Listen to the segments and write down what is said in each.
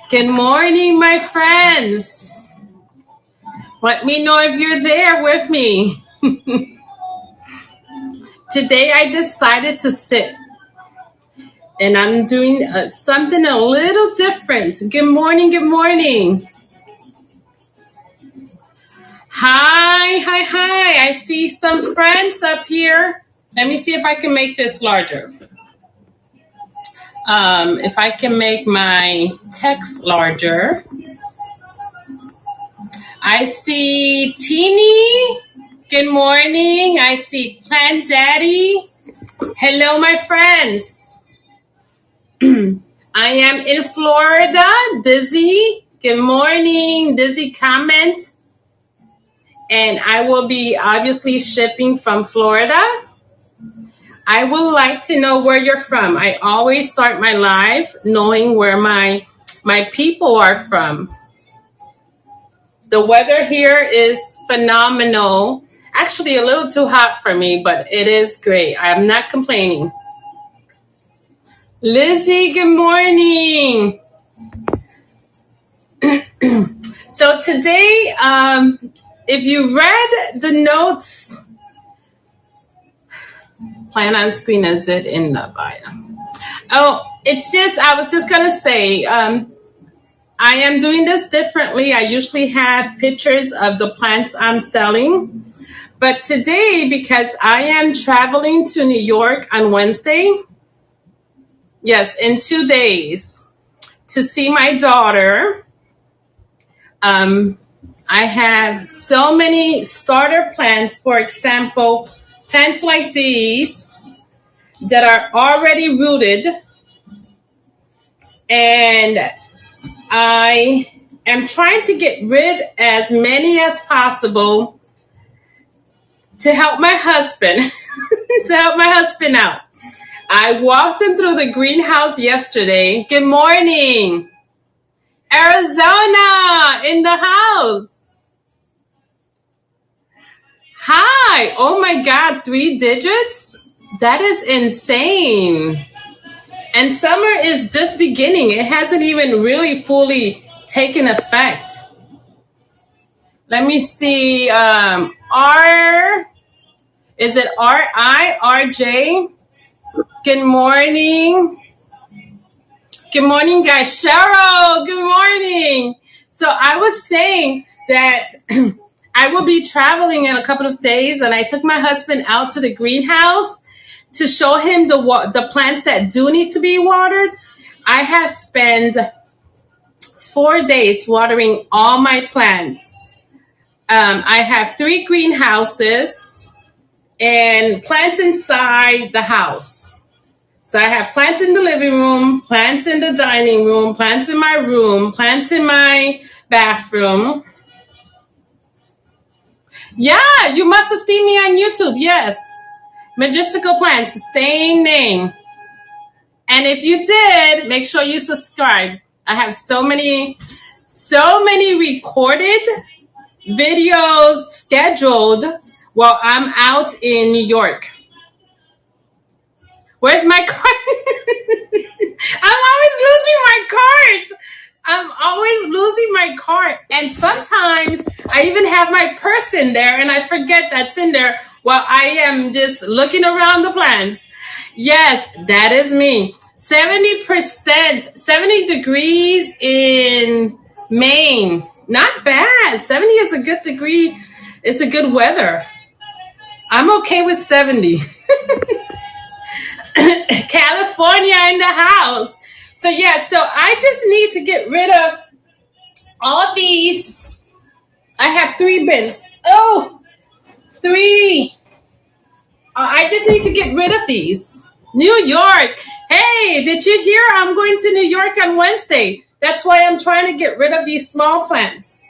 Good morning, my friends. Let me know if you're there with me. Today I decided to sit and I'm doing something a little different. Good morning, good morning. Hi. I see some friends up here. Let me see if I can make this larger. If I can make my text larger. I see Teeny. Good morning. I see Plant Daddy. Hello, my friends. I am in Florida. Dizzy. Good morning. Dizzy comment. And I will be obviously shipping from Florida. I would like to know where you're from. I always start my live knowing where my people are from. The weather here is phenomenal. Actually, a little too hot for me, but it is great. I'm not complaining. Lizzie, good morning. So today, if you read the notes, plan on screen, is it in the bio? Oh, I was just going to say, I am doing this differently. I usually have pictures of the plants I'm selling. But today, because I am traveling to New York on Wednesday, yes, in 2 days, to see my daughter, I have so many starter plants. For example, plants like these that are already rooted. And I am trying to get rid as many as possible to help my husband, out. I walked him through the greenhouse yesterday. Good morning. Arizona in the house. Hi. Oh my God, 3 digits? That is insane. And summer is just beginning. It hasn't even really fully taken effect. Let me see. Is it RJ? Good morning. Good morning, guys. Cheryl, good morning. So I was saying that I will be traveling in a couple of days, and I took my husband out to the greenhouse to show him the plants that do need to be watered. I have spent 4 days watering all my plants. I have 3 greenhouses and plants inside the house. So I have plants in the living room, plants in the dining room, plants in my room, plants in my bathroom. Yeah, you must have seen me on YouTube. Yes. Majestical Plants, same name. And if you did, make sure you subscribe. I have so many recorded videos scheduled while I'm out in New York. Where's my card? I'm always losing my card. And sometimes I even have my purse in there and I forget that's in there while I am just looking around the plants. Yes, that is me. 70%, 70 degrees in Maine. Not bad. 70 is a good degree. It's a good weather. I'm okay with 70. California in the house. So I just need to get rid of all these. I have 3 bins. Oh, 3. I just need to get rid of these. New York. Hey, did you hear? I'm going to New York on Wednesday. That's why I'm trying to get rid of these small plants.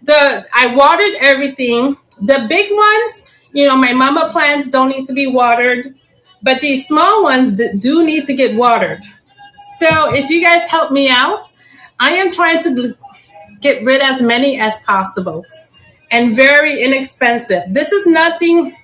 I watered everything. The big ones, my mama plants don't need to be watered. But these small ones do need to get watered. So if you guys help me out, I am trying to get rid as many as possible. And very inexpensive. This is nothing.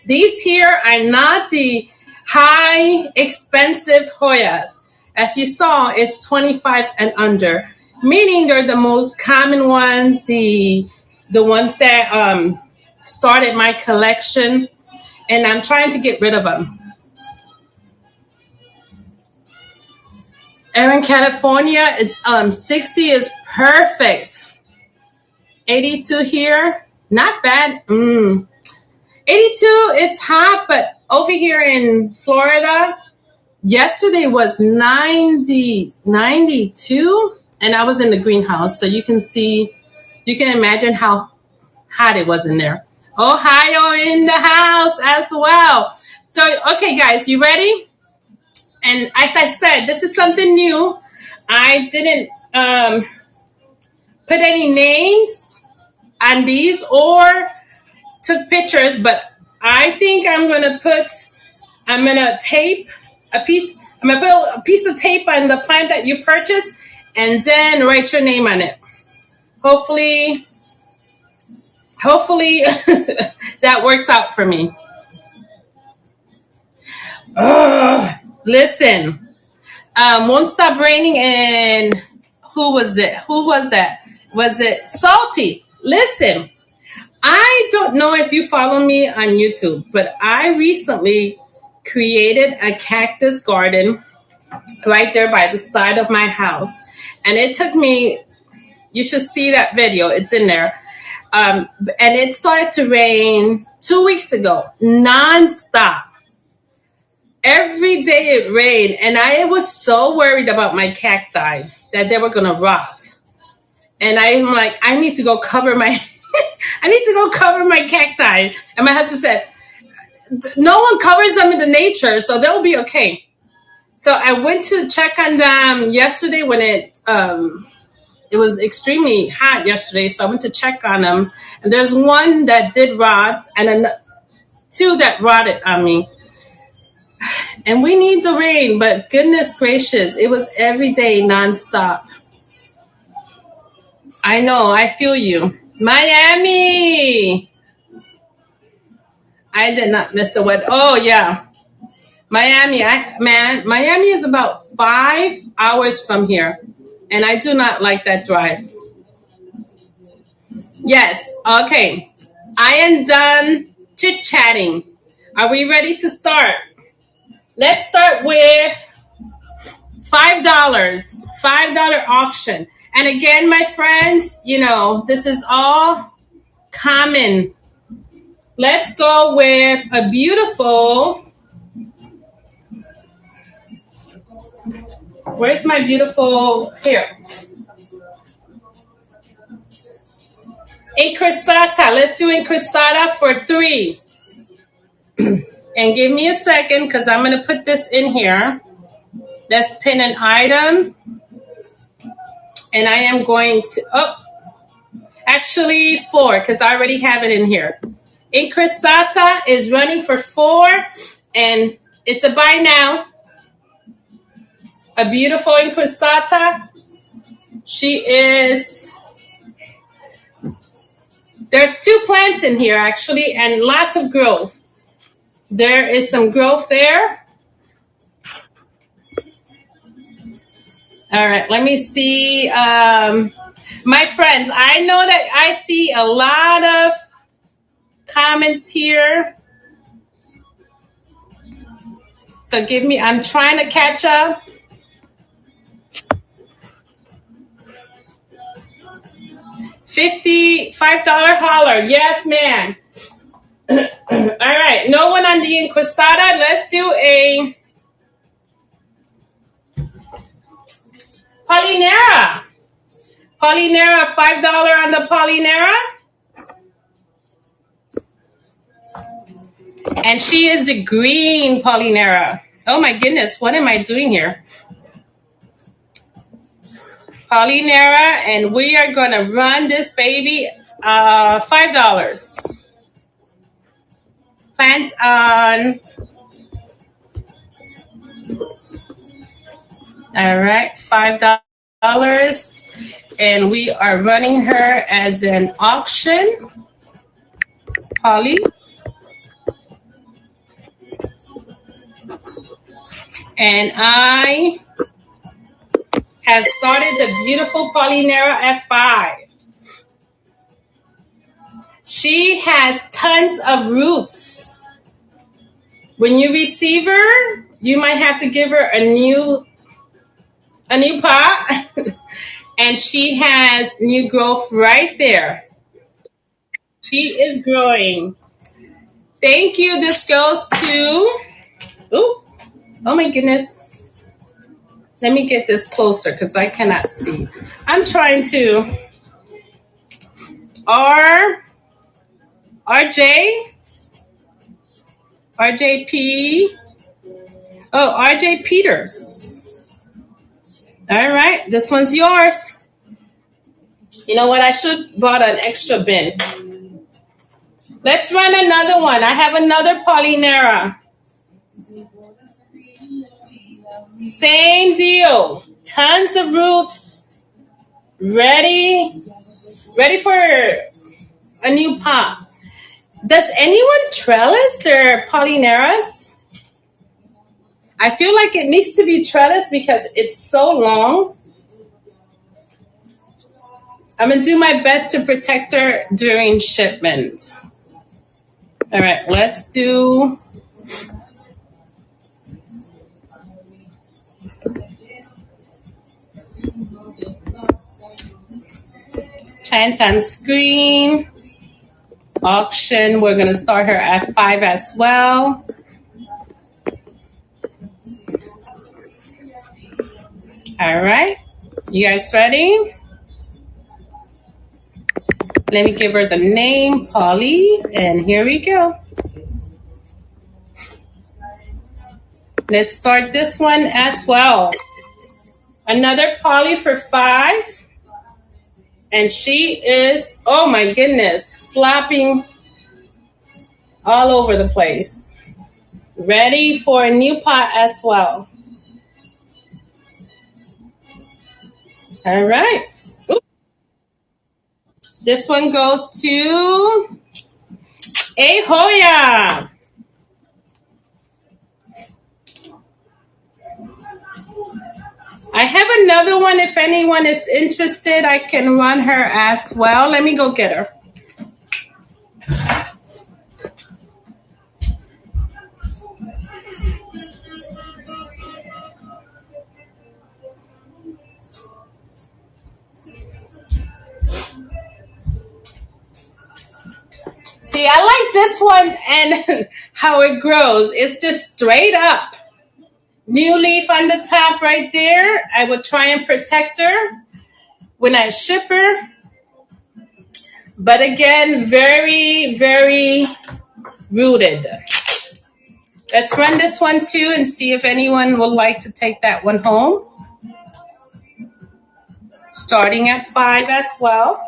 These here are not the high expensive Hoyas. as you saw, it's 25 and under, meaning they're the most common ones, the ones that started my collection, and I'm trying to get rid of them. Here in California, it's 60 is perfect. 82 here, not bad. 82, it's hot, but over here in Florida, yesterday was 90, 92, and I was in the greenhouse, so you can imagine how hot it was in there. Ohio in the house as well. So, okay, guys, you ready? And as I said, this is something new. I didn't put any names on these or took pictures, but I think I'm going to tape a piece. I'm going to put a piece of tape on the plant that you purchased and then write your name on it. Hopefully that works out for me. Listen, won't stop raining, and who was that? Was it Salty? Listen, I don't know if you follow me on YouTube, but I recently created a cactus garden right there by the side of my house. And it took me, you should see that video, it's in there. And it started to rain 2 weeks ago, nonstop. Every day it rained, and I was so worried about my cacti that they were going to rot. And I'm like, I need to go cover my cacti. And my husband said, no one covers them in the nature, so they'll be okay. So I went to check on them yesterday when it was extremely hot yesterday. So I went to check on them, and there's one that did rot, and then 2 that rotted on me. And we need the rain, but goodness gracious, it was every day nonstop. I know, I feel you. Miami! I did not miss the weather. Oh, yeah. Miami is about 5 hours from here. And I do not like that drive. Yes, okay. I am done chit-chatting. Are we ready to start? Let's start with $5. $5 auction. And again, my friends, this is all common. Let's go with a beautiful. Where's my beautiful here? Incrusata. Let's do Incrusata for 3. And give me a second because I'm going to put this in here. Let's pin an item. And I am going to, actually 4 because I already have it in here. Incrusata is running for 4, and it's a buy now. A beautiful Incrusata. There's 2 plants in here actually, and lots of growth. There is some growth there. All right, let me see. My friends, I know that I see a lot of comments here. So I'm trying to catch up. $55 holler. Yes, man. All right, no one on the Incrusata. Let's do a Polynera. Polynera, $5 on the Polynera. And she is the green Polynera. Oh my goodness, what am I doing here? Polynera, and we are going to run this baby $5. Plants on. All right, $5. And we are running her as an auction. Polly. And I have started the beautiful Polynera at 5. She has tons of roots. When you receive her, you might have to give her a new pot. And she has new growth right there. She is growing. Thank you. This goes to, oh my goodness. Let me get this closer because I cannot see. I'm trying to. RJP. Oh, RJ Peters. All right. This one's yours. You know what? I should brought an extra bin. Let's run another one. I have another Polynera. Same deal. Tons of roots. Ready for a new pot. Does anyone trellis their Polyneras? I feel like it needs to be trellis because it's so long. I'm going to do my best to protect her during shipment. All right, let's do... Plant on screen. Auction. We're going to start her at 5 as well. All right. You guys ready? Let me give her the name, Polly, and here we go. Let's start this one as well. Another Polly for 5. And she is, oh my goodness, flopping all over the place. Ready for a new pot as well. All right. Oops. This one goes to a Hoya. I have another one. If anyone is interested, I can run her as well. Let me go get her. See, I like this one and how it grows. It's just straight up. New leaf on the top right there. I would try and protect her when I ship her. But again, very, very rooted. Let's run this one too and see if anyone would like to take that one home. Starting at 5 as well.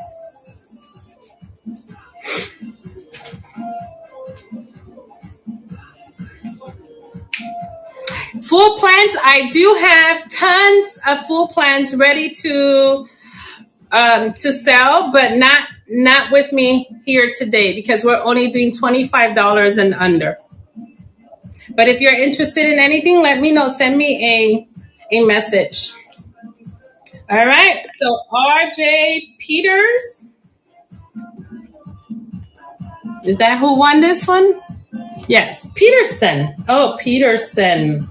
Full plants, I do have tons of full plants ready to sell, but not with me here today because we're only doing $25 and under. But if you're interested in anything, let me know. Send me a message. All right. So RJ Peters. Is that who won this one? Yes. Peterson. Oh, Peterson.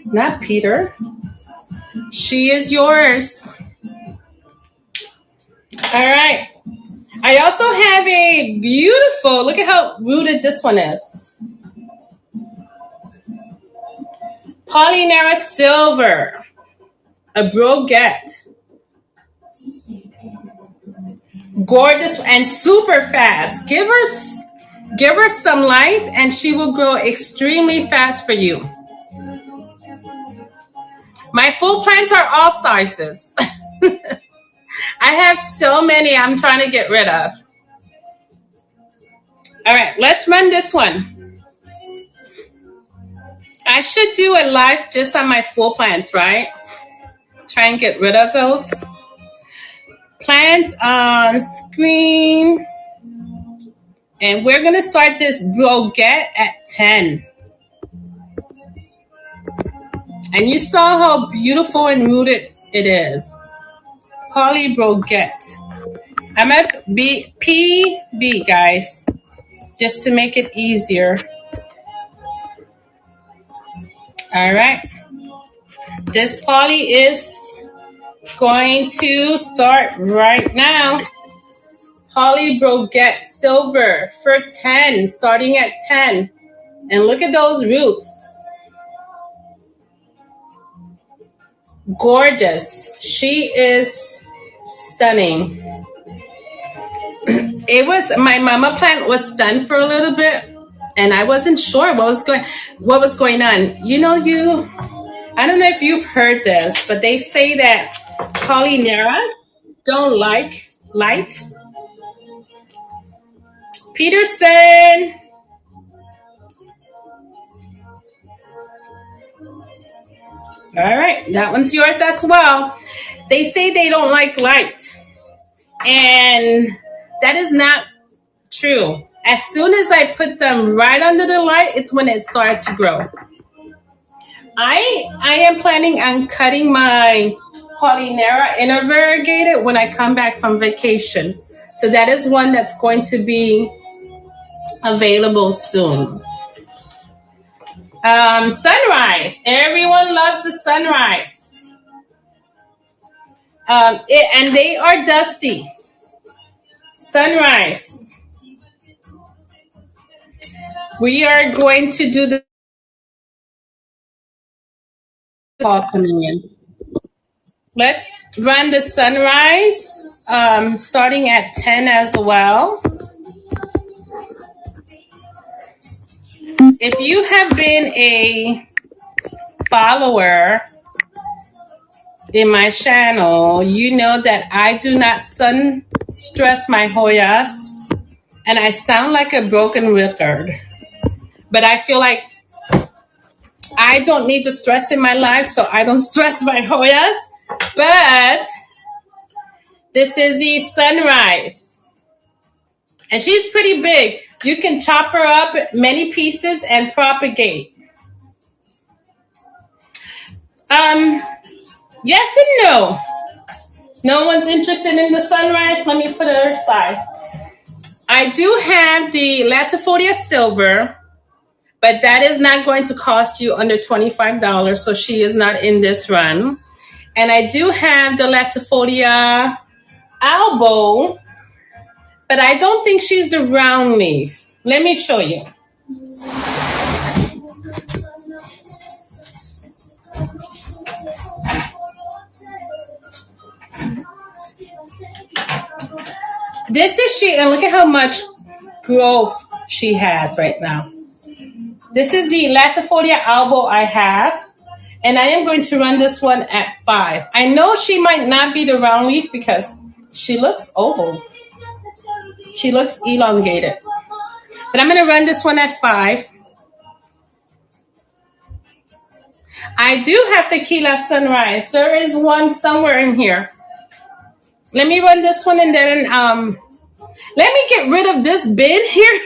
Not Peter. She is yours. All right. I also have a beautiful, look at how rooted this one is. Polynera Silver. A broguette. Gorgeous and super fast. Give her some light and she will grow extremely fast for you. My full plants are all sizes. I have so many I'm trying to get rid of. All right, let's run this one. I should do a live just on my full plants, right? Try and get rid of those. Plants on screen. And we're going to start this broguette at 10. And you saw how beautiful and rooted it is. Polly Broguette. I'm at PB, guys, just to make it easier. All right. This Polly is going to start right now. Polly Broguette silver for 10, starting at 10. And look at those roots. Gorgeous. She is stunning. It was, my mama plant was stunned for a little bit, and I wasn't sure what was going on. I don't know if you've heard this, but they say that Polynera don't like light. Peterson. All right, that one's yours as well. They say they don't like light, and that is not true. As soon as I put them right under the light, it's when it starts to grow. I am planning on cutting my Polynera inner variegated when I come back from vacation. So that is one that's going to be available soon. Sunrise. Everyone loves the sunrise. And they are dusty. Sunrise. We are going to do the fall coming in. Let's run the sunrise, starting at 10 as well. If you have been a follower in my channel, you know that I do not sun stress my Hoyas, and I sound like a broken record. But I feel like I don't need the stress in my life, so I don't stress my Hoyas. But this is the sunrise. And she's pretty big. You can chop her up many pieces and propagate. Yes and no. No one's interested in the sunrise. Let me put it aside. I do have the Latifolia silver, but that is not going to cost you under $25, so she is not in this run. And I do have the Latifolia Albo, but I don't think she's the round leaf. Let me show you. This is she, and look at how much growth she has right now. This is the Latifolia Albo I have, and I am going to run this one at 5. I know she might not be the round leaf because she looks oval. She looks elongated. But I'm going to run this one at 5. I do have Tequila Sunrise. There is one somewhere in here. Let me run this one, and then let me get rid of this bin here.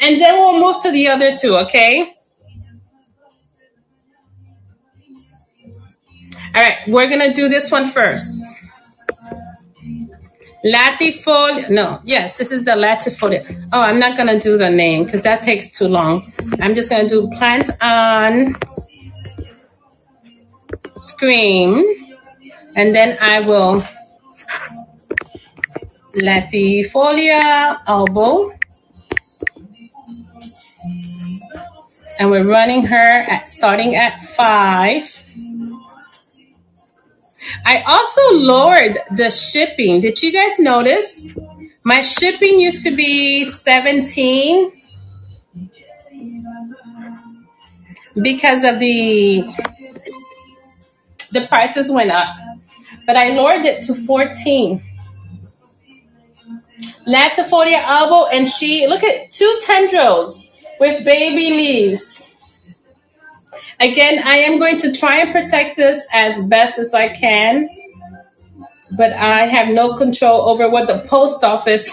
And then we'll move to the other two, okay? All right, we're going to do this one first. Latifolia. No, yes, this is the Latifolia. Oh, I'm not going to do the name because that takes too long. I'm just going to do plant on screen. And then I will Latifolia Albo. And we're running her starting at 5. I also lowered the shipping. Did you guys notice? My shipping used to be $17 because of the prices went up. But I lowered it to $14. Latifolia Albo, and she, look at 2 tendrils with baby leaves. Again, I am going to try and protect this as best as I can, but I have no control over what the post office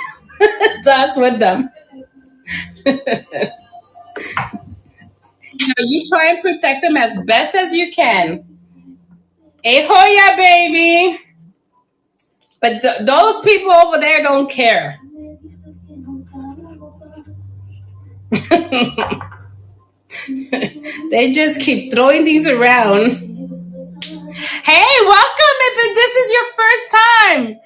does with them. You try and protect them as best as you can. A Hoya, baby. But those people over there don't care. They just keep throwing these around. Hey, welcome if this is your first time.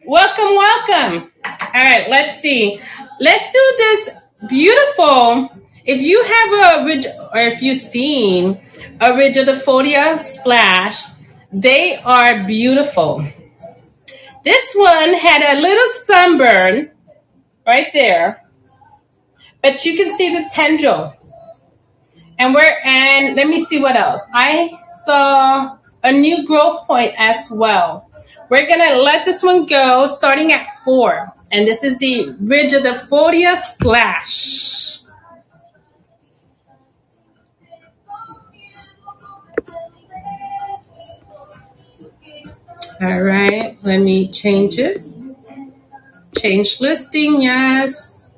Welcome, welcome. All right, let's see. Let's do this beautiful. If you have or if you've seen a Rigidifolia splash, they are beautiful. This one had a little sunburn right there, but you can see the tendril. And let me see what else. I saw a new growth point as well. We're gonna let this one go starting at 4. And this is the Rigidifolia Splash. All right, let me change it. Change listing, yes.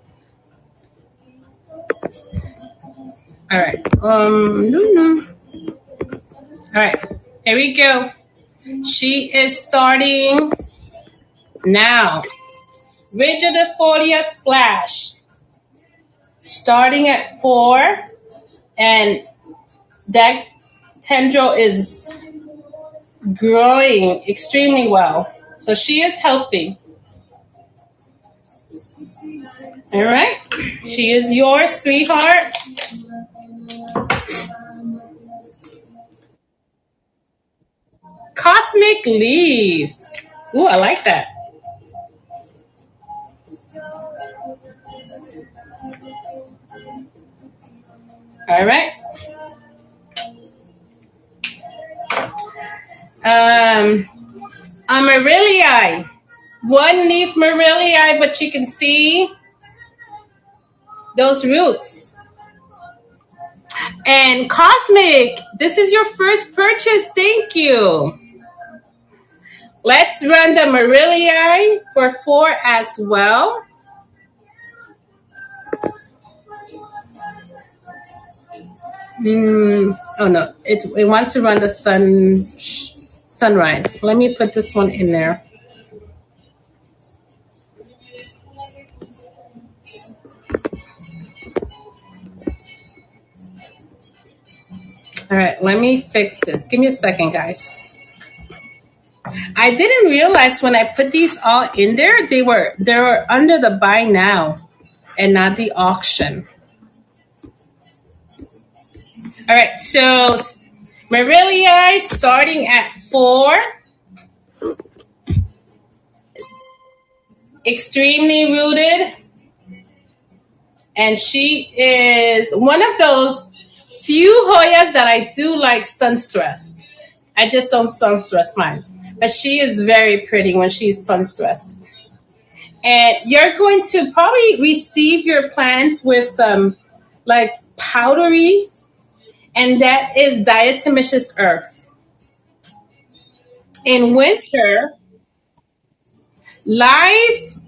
All right, no. All right, here we go. She is starting now. Rigidifolia Splash. Starting at 4, and that tendril is growing extremely well. So she is healthy. All right. She is yours, sweetheart. Cosmic Leaves. Ooh, I like that. All right. Amarylli. One leaf Amarylli, but you can see those roots. And Cosmic, this is your first purchase. Thank you. Let's run the Amarylli for 4 as well. Oh no, it wants to run the sunrise. Let me put this one in there. All right, let me fix this. Give me a second, guys. I didn't realize when I put these all in there, they were under the buy now and not the auction. All right, so Amarylli starting at 4. Extremely rooted. And she is one of those few Hoyas that I do like sun stressed. I just don't sun stress mine. But she is very pretty when she's sun stressed. And you're going to probably receive your plants with some like powdery, and that is diatomaceous earth. In winter, life's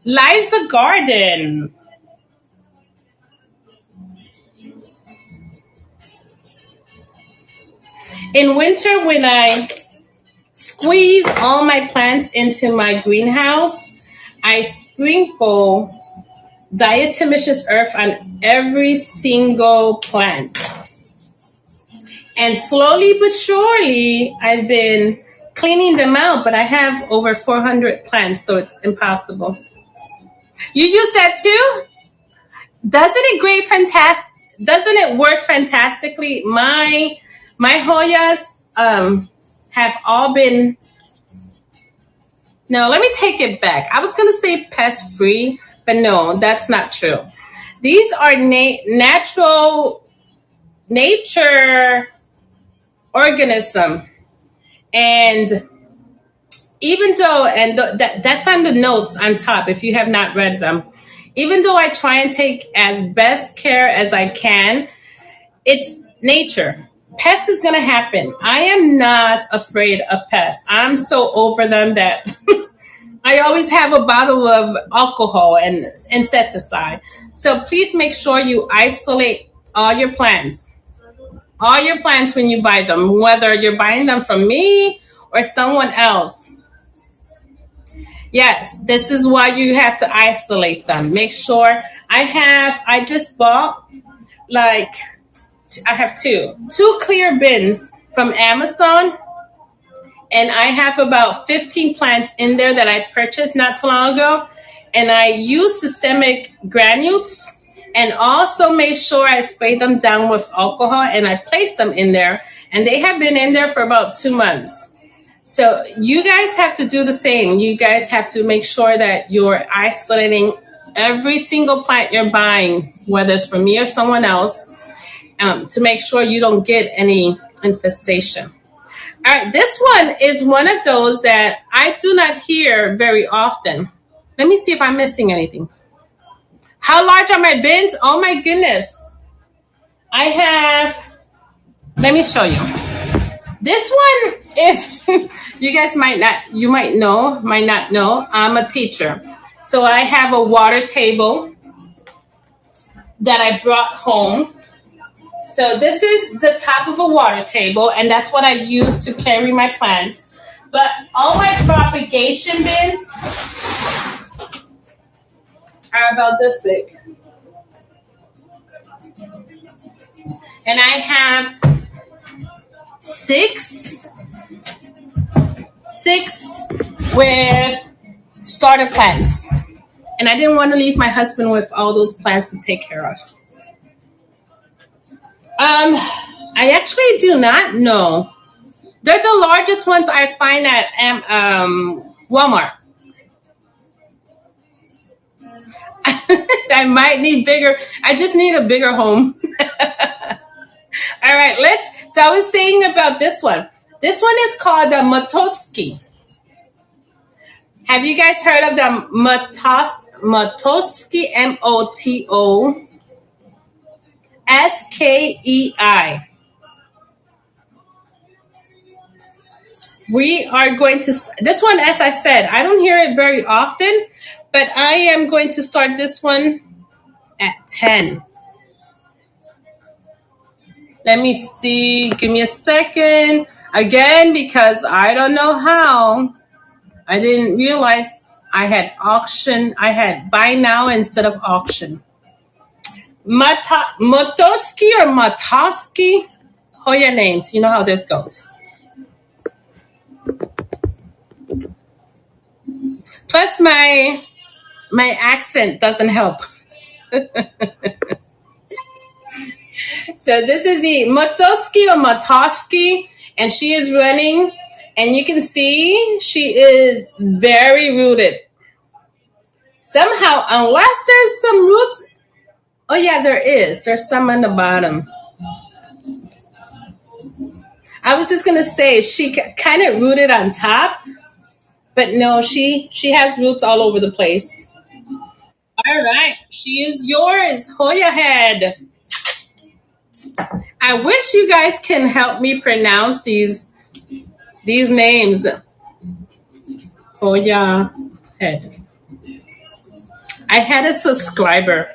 a garden. In winter, when I squeeze all my plants into my greenhouse, I sprinkle diatomaceous earth on every single plant. And slowly but surely, I've been cleaning them out, but I have over 400 plants, so it's impossible. You use that too? Doesn't it work fantastically? My Hoyas have all been... No, let me take it back. I was going to say pest free, but no, that's not true. These are nature organism, and even though that's on the notes on top if you have not read them, even though I try and take as best care as I can, it's nature. Pest is going to happen. I am not afraid of pests. I'm so over them that I always have a bottle of alcohol and insecticide. So please make sure you isolate all your plants. all your plants when you buy them, whether you're buying them from me or someone else. Yes, this is why you have to isolate them. Make sure I just bought like, I have two clear bins from Amazon, and I have about 15 plants in there that I purchased not too long ago. And I use systemic granules and also made sure I sprayed them down with alcohol, and I placed them in there, and they have been in there for about 2 months. So you guys have to do the same. You guys have to make sure that you're isolating every single plant you're buying, whether it's from me or someone else, to make sure you don't get any infestation. All right, this one is one of those that I do not hear very often. Let me see if I'm missing anything. How large are my bins? Oh my goodness. I have, let me show you. This one is, you guys might not know, I'm a teacher. So I have a water table that I brought home. So this is the top of a water table, and that's what I use to carry my plants. But all my propagation bins are about this big. And I have six with starter plants. And I didn't want to leave my husband with all those plants to take care of. I actually do not know. They're the largest ones I find at Walmart. I might need bigger. I just need a bigger home. All right, so I was saying about this one. This one is called the Motoski. Have you guys heard of the Motoski? Motoskei. We are going to, this one, as I said, I don't hear it very often, but I am going to start this one at 10. Let me see. Give me a second. Again, because I don't know how. I didn't realize I had auction. I had buy now instead of auction. Motoski or Matoski? Hoya names. You know how this goes. Plus, my accent doesn't help. So this is the Motoski or Matoski, and she is running, and you can see she is very rooted. Somehow, unless there's some roots, oh yeah, there is. There's some on the bottom. I was just gonna say she kind of rooted on top, but no, she has roots all over the place. All right, she is yours, Hoya Head. I wish you guys can help me pronounce these names. Hoya Head. I had a subscriber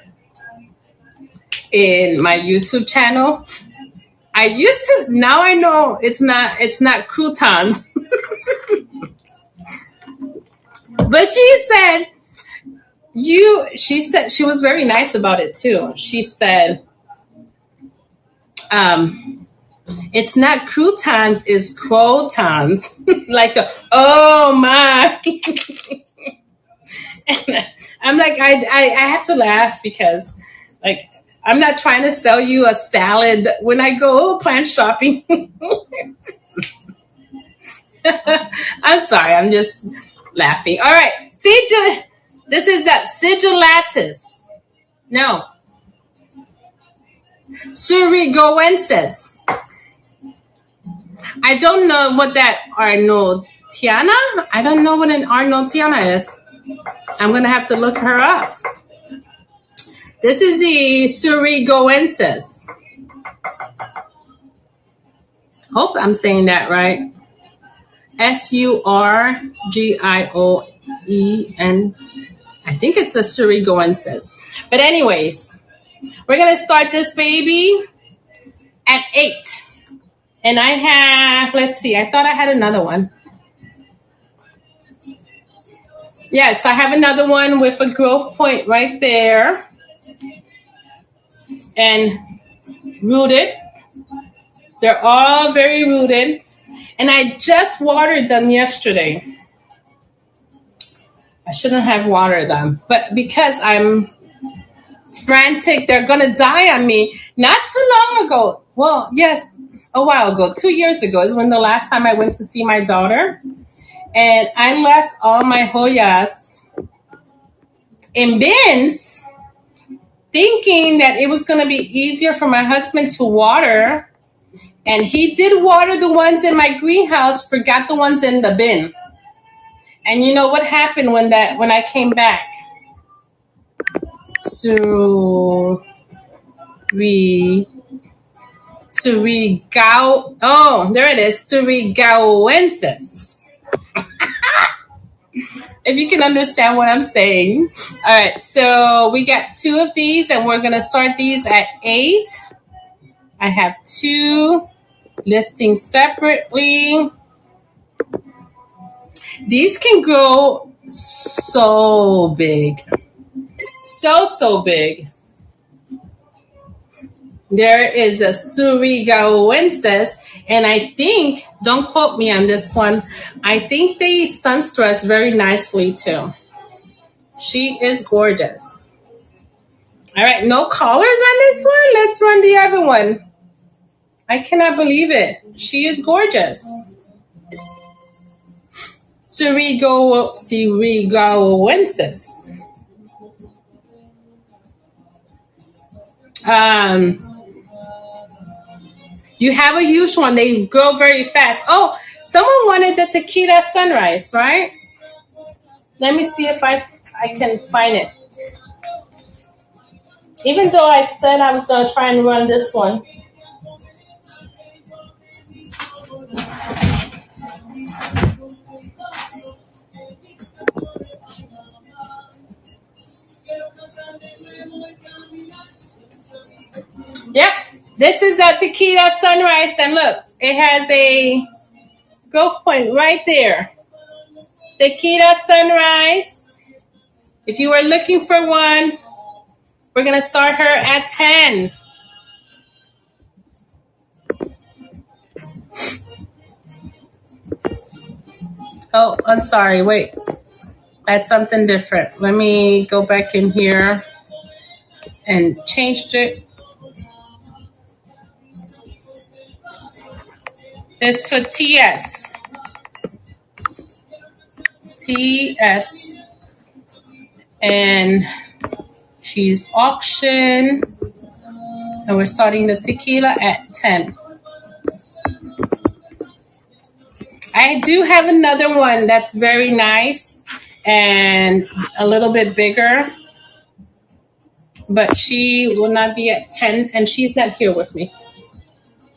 in my YouTube channel. I used to, now I know it's not croutons. But she said she was very nice about it too. She said, it's not croutons, it's crotons. Like oh my. I'm like, I have to laugh because like I'm not trying to sell you a salad when I go plant shopping. I'm sorry, I'm just laughing. All right, this is that Sigillatus. No. Surigoensis. I don't know what that Arnoldiana. I don't know what an Arnoldiana is. I'm going to have to look her up. This is the Surigoensis. Hope I'm saying that right. Surgioen. I think it's a Surigoensis. But anyways, we're going to start this baby at 8. And I have, let's see, I thought I had another one. Yes, I have another one with a growth point right there. And rooted. They're all very rooted. And I just watered them yesterday. I shouldn't have watered them. But because I'm frantic, they're going to die on me. Not too long ago. Well, yes, a while ago. 2 years ago is when the last time I went to see my daughter. And I left all my Hoyas in bins thinking that it was going to be easier for my husband to water. And he did water the ones in my greenhouse, forgot the ones in the bin. And you know what happened when I came back? There it is. Surigaoensis. If you can understand what I'm saying. All right, so we got 2 of these, and we're going to start these at 8. I have 2 listing separately. These can grow so big. So big. There is a Surigaoensis, and I think, don't quote me on this one, I think they sun stress very nicely too. She is gorgeous. All right, no collars on this one. Let's run the other one. I cannot believe it. She is gorgeous. Surigaoensis. You have a huge one. They grow very fast. Oh, someone wanted the tequila sunrise, right? Let me see if I can find it. Even though I said I was going to try and run this one. Yep, this is a tequila sunrise, and look, it has a growth point right there. Tequila sunrise. If you were looking for one, we're going to start her at 10. Oh, I'm sorry. Wait. That's something different. Let me go back in here and change it. It's for TS. TS. And she's auction. And we're starting the tequila at 10. I do have another one that's very nice and a little bit bigger. But she will not be at 10, and she's not here with me.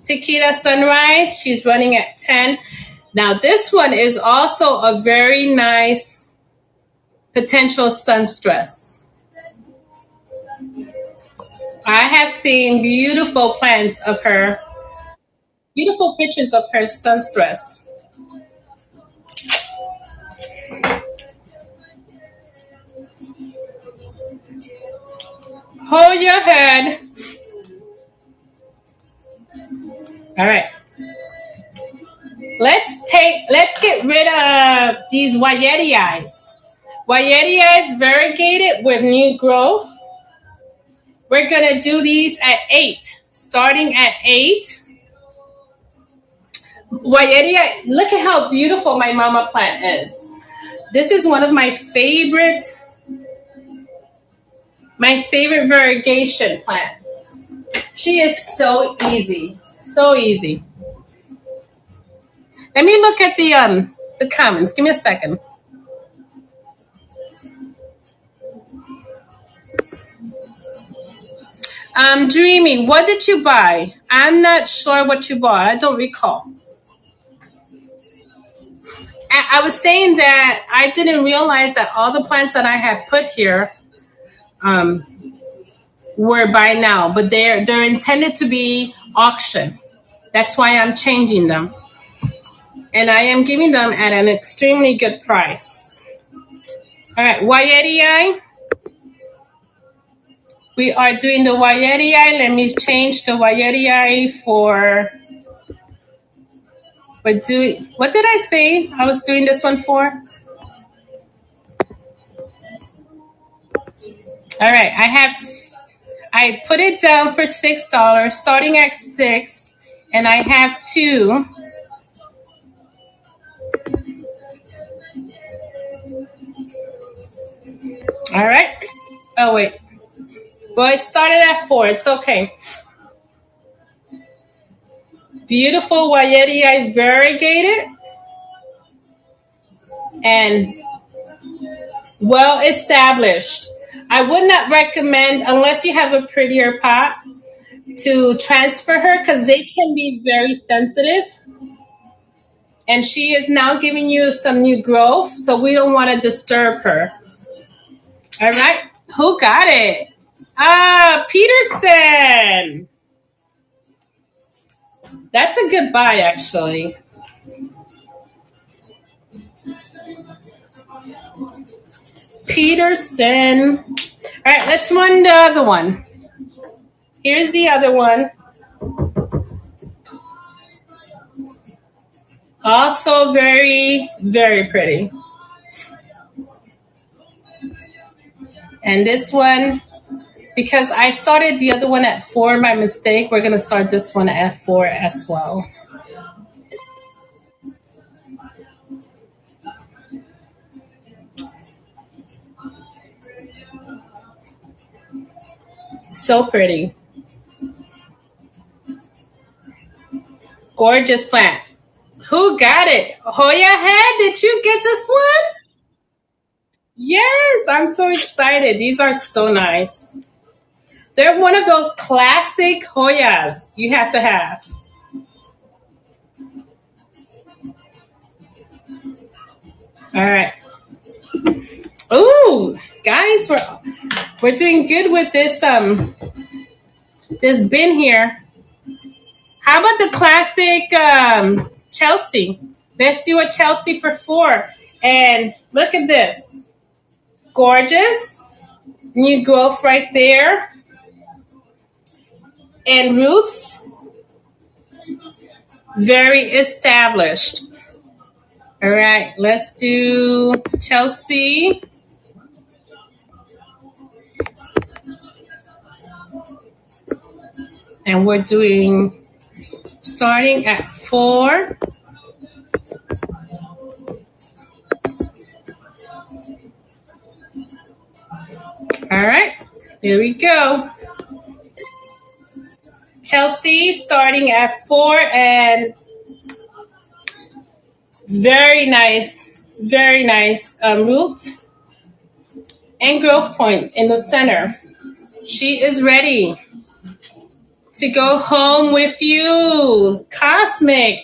Tequila Sunrise, she's running at 10. Now, this one is also a very nice potential sun stress. I have seen beautiful plants of her, beautiful pictures of her sun stress. Hold your head. All right. Let's get rid of these Wayetias. Wayetias variegated with new growth. We're going to do these at 8. Starting at 8. Wayetia, look at how beautiful my mama plant is. This is one of my favorite variegation plant. She is so easy. So easy. Let me look at the comments. Give me a second. Dreamy, what did you buy? I'm not sure what you bought. I don't recall. I was saying that I didn't realize that all the plants that I had put here, were by now, but they're intended to be auction. That's why I'm changing them. And I am giving them at an extremely good price. All right, Wayeti. We are doing the Wayeti. Let me change the Wayeti for what did I say I was doing this one for? All right, I put it down for $6, starting at 6, and I have 2. All right. Oh wait. Well, it started at 4. It's okay. Beautiful Wayeti variegated and well established. I would not recommend, unless you have a prettier pot, to transfer her because they can be very sensitive. And she is now giving you some new growth, so we don't want to disturb her. All right. Who got it? Peterson. That's a good buy, actually. Peterson. All right, let's run the other one. Here's the other one. Also very, very pretty. And this one, because I started the other one at 4 by mistake, we're going to start this one at 4 as well. So pretty. Gorgeous plant. Who got it? Hoya Head, did you get this one? Yes, I'm so excited. These are so nice. They're one of those classic Hoyas you have to have. All right. Ooh, guys, we're doing good with this this bin here. How about the classic Chelsea? Let's do a Chelsea for 4. And look at this. Gorgeous. New growth right there. And roots. Very established. All right, let's do Chelsea. And we're doing starting at 4. All right, here we go. Chelsea starting at 4 and very nice root and growth point in the center. She is ready to go home with you. Cosmic.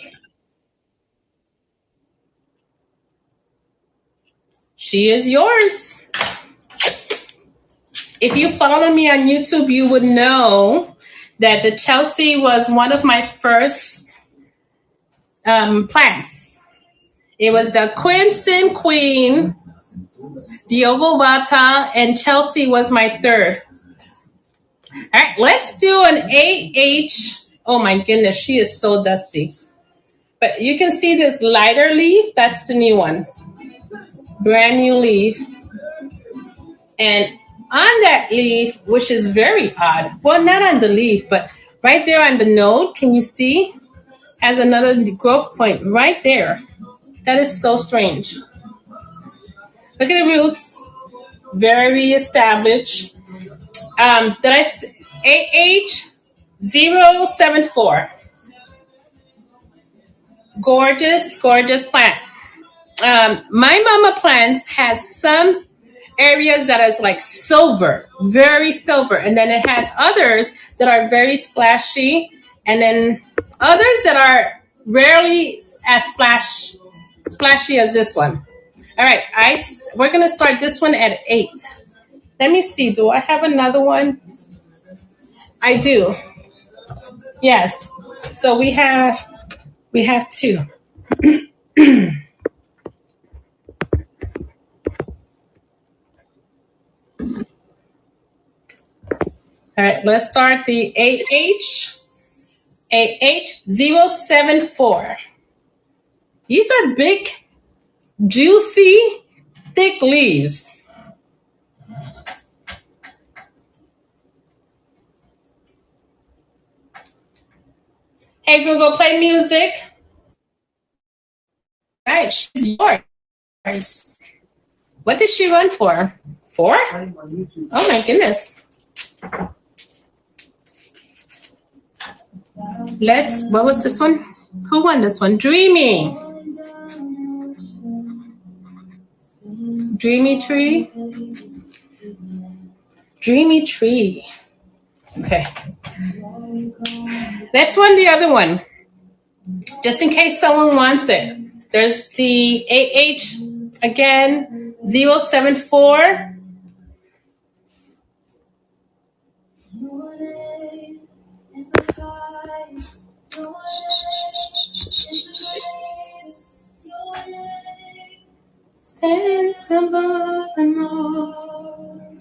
She is yours. If you follow me on YouTube, you would know that the Chelsea was one of my first plants. It was the Crimson Queen, the Ovata, and Chelsea was my third. All right, let's do an AH. Oh my goodness, she is so dusty. But you can see this lighter leaf. That's the new one. Brand new leaf. And on that leaf, which is very odd. Well, not on the leaf, but right there on the node, can you see? Has another growth point right there. That is so strange. Look at the roots. Very established. Did I say AH074. Gorgeous plant. My mama plants has some areas that is like silver, very silver, and then it has others that are very splashy, and then others that are rarely as splashy as this one. All right, we're gonna start this one at 8. Let me see. Do I have another one? I do. Yes. So we have two. All right, let's start the AH074. These are big, juicy, thick leaves. Hey Google, play music. All right, she's yours. What did she run for? 4? Oh my goodness. What was this one? Who won this one? Dreamy. Dreamy Tree. Dreamy Tree. Okay. Let's run the other one. Just in case someone wants it. There's the AH again, 074. Stands above them all.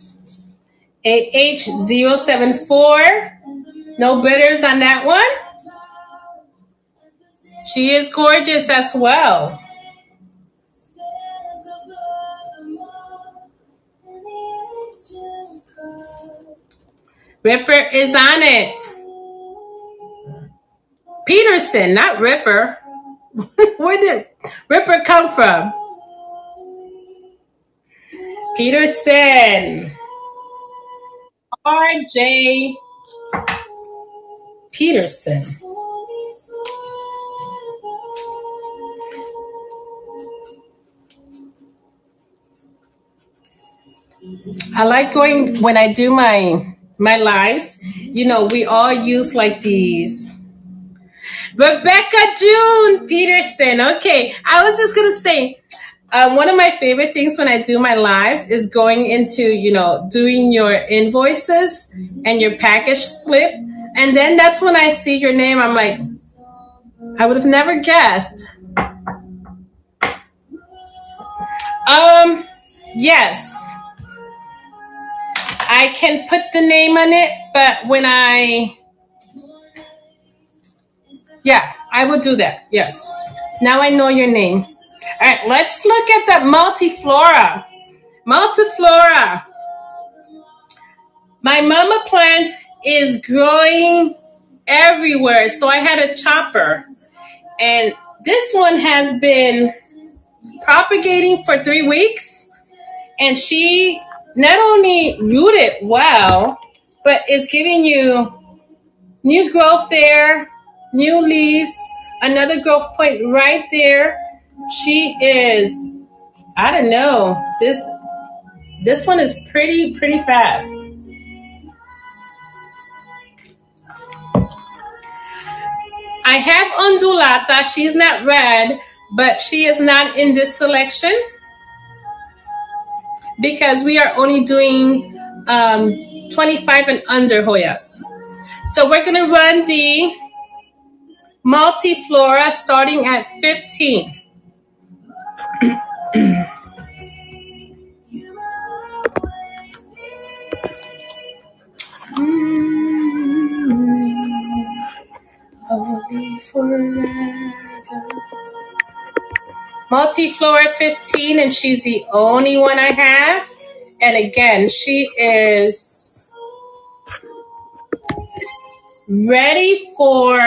AH074. No bidders on that one. She is gorgeous as well. Ripper is on it. Peterson, not Ripper. Where did Ripper come from? Peterson. R.J. Peterson. I like going when I do my lives. You know, we all use like these. Rebecca June Peterson. Okay, I was just gonna say, one of my favorite things when I do my lives is going into, doing your invoices and your package slip, and then that's when I see your name. I'm like, I would have never guessed. Yes. I can put the name on it, but I will do that. Yes. Now I know your name. All right, let's look at the multiflora. Multiflora. My mama plant is growing everywhere, so I had a chopper. And this one has been propagating for 3 weeks, and she not only rooted well, but is giving you new growth there, new leaves, another growth point right there. She is, I don't know, this one is pretty fast. I have undulata. She's not red, but she is not in this selection because we are only doing 25 and under Hoyas. So we're going to run the multiflora starting at 15. Holy forever. Multiflora 15, and she's the only one I have. And again, she is ready for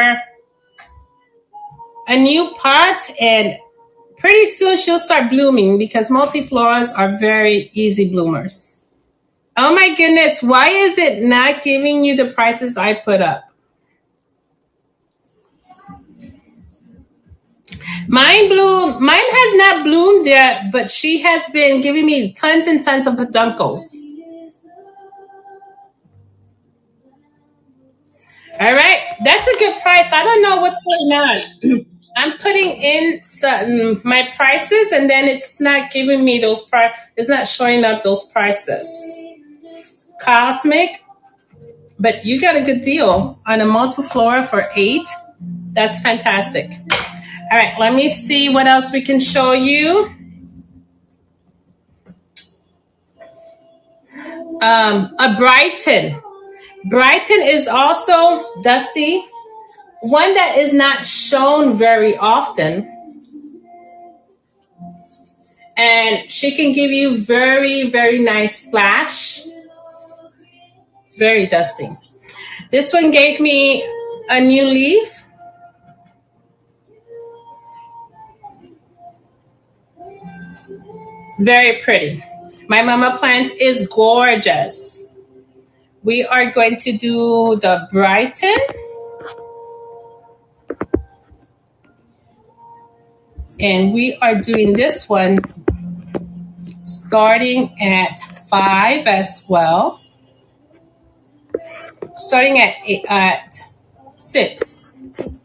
a new pot, and pretty soon she'll start blooming because multifloras are very easy bloomers. Oh my goodness, why is it not giving you the prices I put up? Mine has not bloomed yet, but she has been giving me tons and tons of peduncles. All right, that's a good price. I don't know what's going on. I'm putting in my prices, and then it's not giving me those prices. It's not showing up those prices. Cosmic. But you got a good deal on a multiflora for $8. That's fantastic. All right, let me see what else we can show you. A Brighton. Brighton is also dusty. One that is not shown very often. And she can give you very, very nice splash. Very dusty. This one gave me a new leaf. Very pretty. My mama plant is gorgeous. We are going to do the Brighton. And we are doing this one starting at 5 as well. Starting at 6.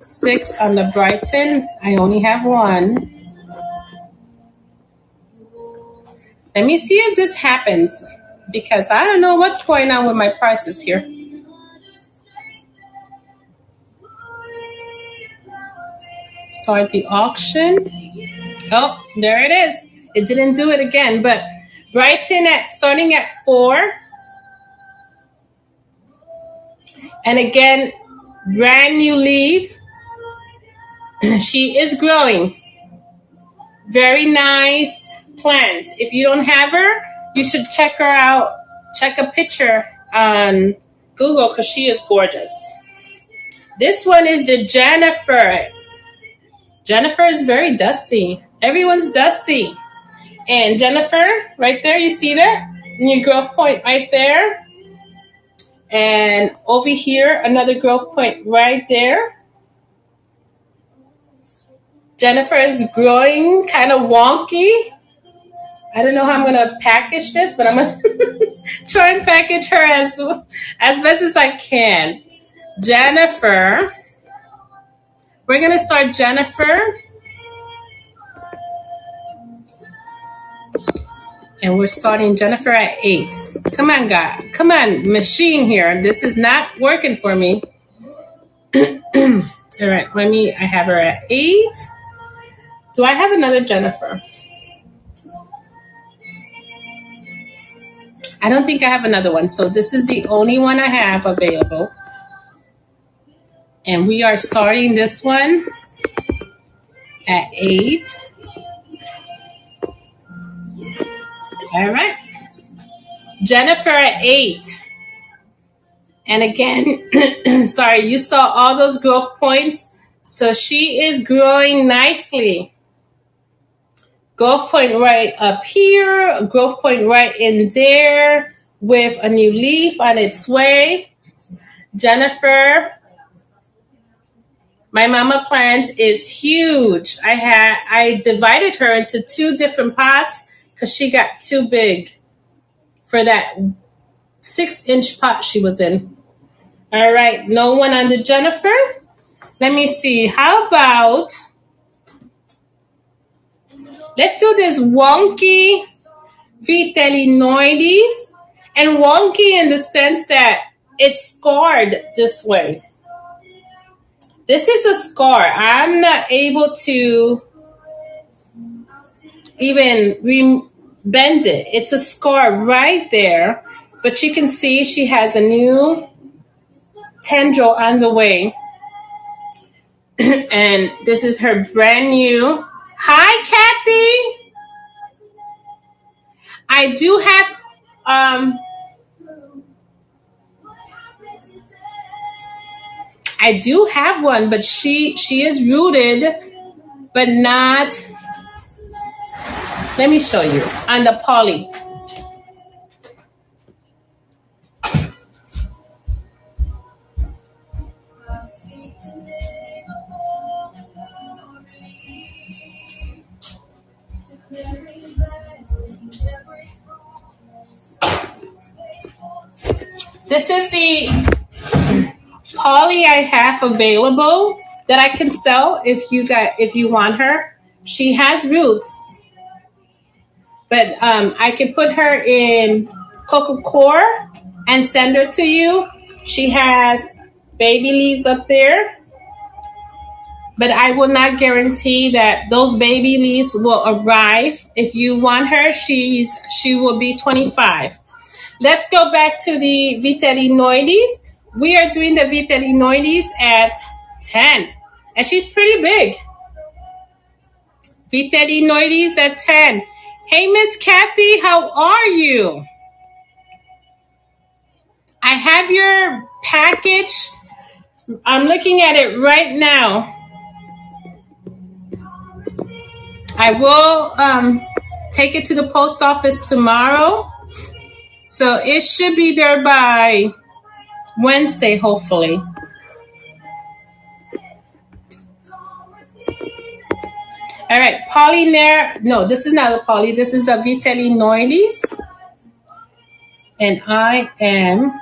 6 on the Brighton. I only have one. Let me see if this happens, because I don't know what's going on with my prices here. Start the auction. Oh, there it is. It didn't do it again, but Brighton starting at 4. And again, brand new leaf. She is growing. Very nice plant. If you don't have her, you should check her out. Check a picture on Google because she is gorgeous. This one is the Jennifer. Jennifer is very dusty. Everyone's dusty. And Jennifer, right there, you see that? New growth point right there. And over here, another growth point right there. Jennifer is growing kind of wonky. I don't know how I'm going to package this, but I'm going to try and package her as best as I can. Jennifer. We're going to start Jennifer. And we're starting Jennifer at 8. Come on, God. Come on, machine here. This is not working for me. All right, I have her at 8. Do I have another Jennifer? I don't think I have another one. So this is the only one I have available. And we are starting this one at 8. All right. Jennifer at 8. And again, sorry, you saw all those growth points. So she is growing nicely. Growth point right up here, a growth point right in there with a new leaf on its way. Jennifer, my mama plant is huge. I divided her into 2 different pots because she got too big for that 6-inch pot she was in. All right, no one on the Jennifer. Let me see. How about, let's do this wonky Vitellinoides. And wonky in the sense that it's scarred this way. This is a scar. I'm not able to even bend it. It's a scar right there. But you can see she has a new tendril on the way. And this is her brand new. Hi, Kathy. I do have I do have one, but she is rooted, but not. Let me show you on the poly. This is the poly I have available that I can sell if you want her. She has roots, but I can put her in Coco Core and send her to you. She has baby leaves up there, but I will not guarantee that those baby leaves will arrive. If you want her, she will be 25. Let's go back to the Vitellinoides. We are doing the Vitellinoides at 10. And she's pretty big. Vitellinoides at 10. Hey, Miss Kathy, how are you? I have your package. I'm looking at it right now. I will take it to the post office tomorrow. So it should be there by Wednesday, hopefully. All right, Polynair. No, this is not a poly. This is the Vitellinoides. And I am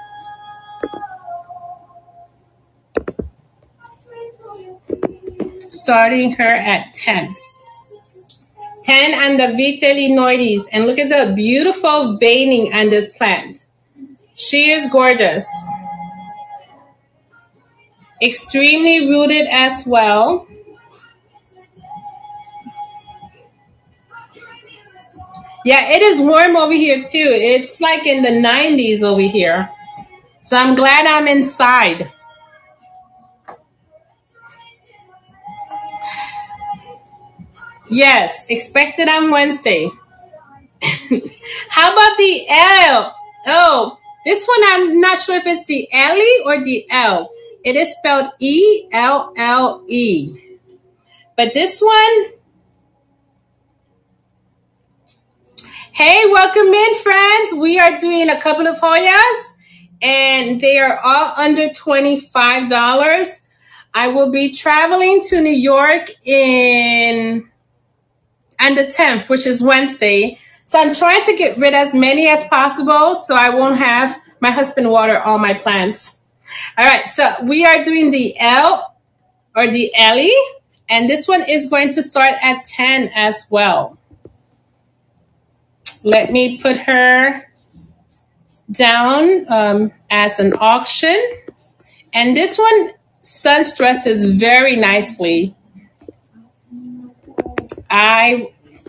starting her at 10. 10 on the Vitellinoides. And look at the beautiful veining on this plant. She is gorgeous. Extremely rooted as well. Yeah, it is warm over here too. It's like in the 90s over here. So I'm glad I'm inside. Yes, expected on Wednesday. How about the L? Oh, this one I'm not sure if it's the Ellie or the L. It is spelled E-L-L-E. But this one, hey, welcome in, friends. We are doing a couple of Hoyas, and they are all under $25. I will be traveling to New York on the 10th, which is Wednesday. So I'm trying to get rid as many as possible so I won't have my husband water all my plants. All right, so we are doing the L or the Ellie, and this one is going to start at 10 as well. Let me put her down as an auction. And this one sun stresses very nicely.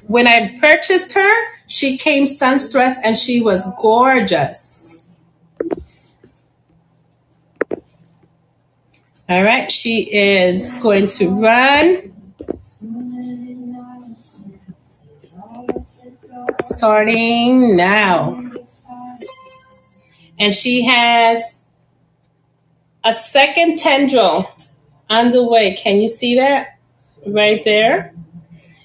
When I purchased her, she came sun stressed and she was gorgeous. All right, she is going to run. Starting now. And she has a second tendril on the way. Can you see that? Right there.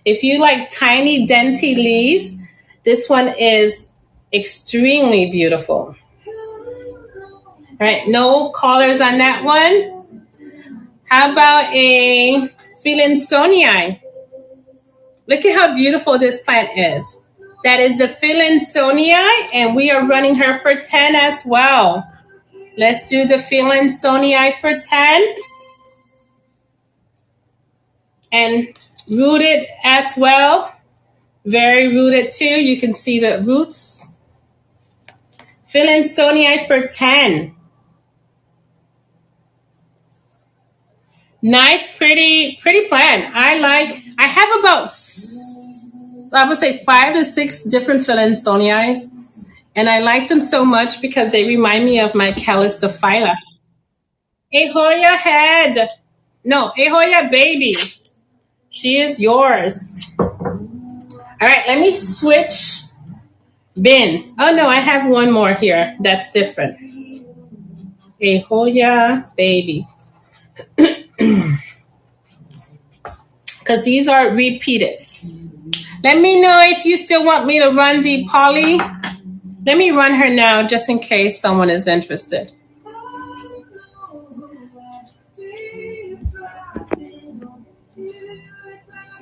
If you like tiny denty leaves, this one is extremely beautiful. All right, no collars on that one. How about a Philinsonii? Look at how beautiful this plant is. That is the Philinsonii, and we are running her for 10 as well. Let's do the Philinsonii for 10. And rooted as well. Very rooted too. You can see the roots. Philinsonii for 10. Nice, pretty plant. I have about, I would say 5 to 6 different Philinsonii. And I like them so much because they remind me of my Calistophylla. A Hoya head. No, a Hoya baby. She is yours. All right, let me switch bins. Oh, no, I have one more here. That's different. A Hoya baby. Because these are repeated. Let me know if you still want me to run the Polly. Let me run her now just in case someone is interested.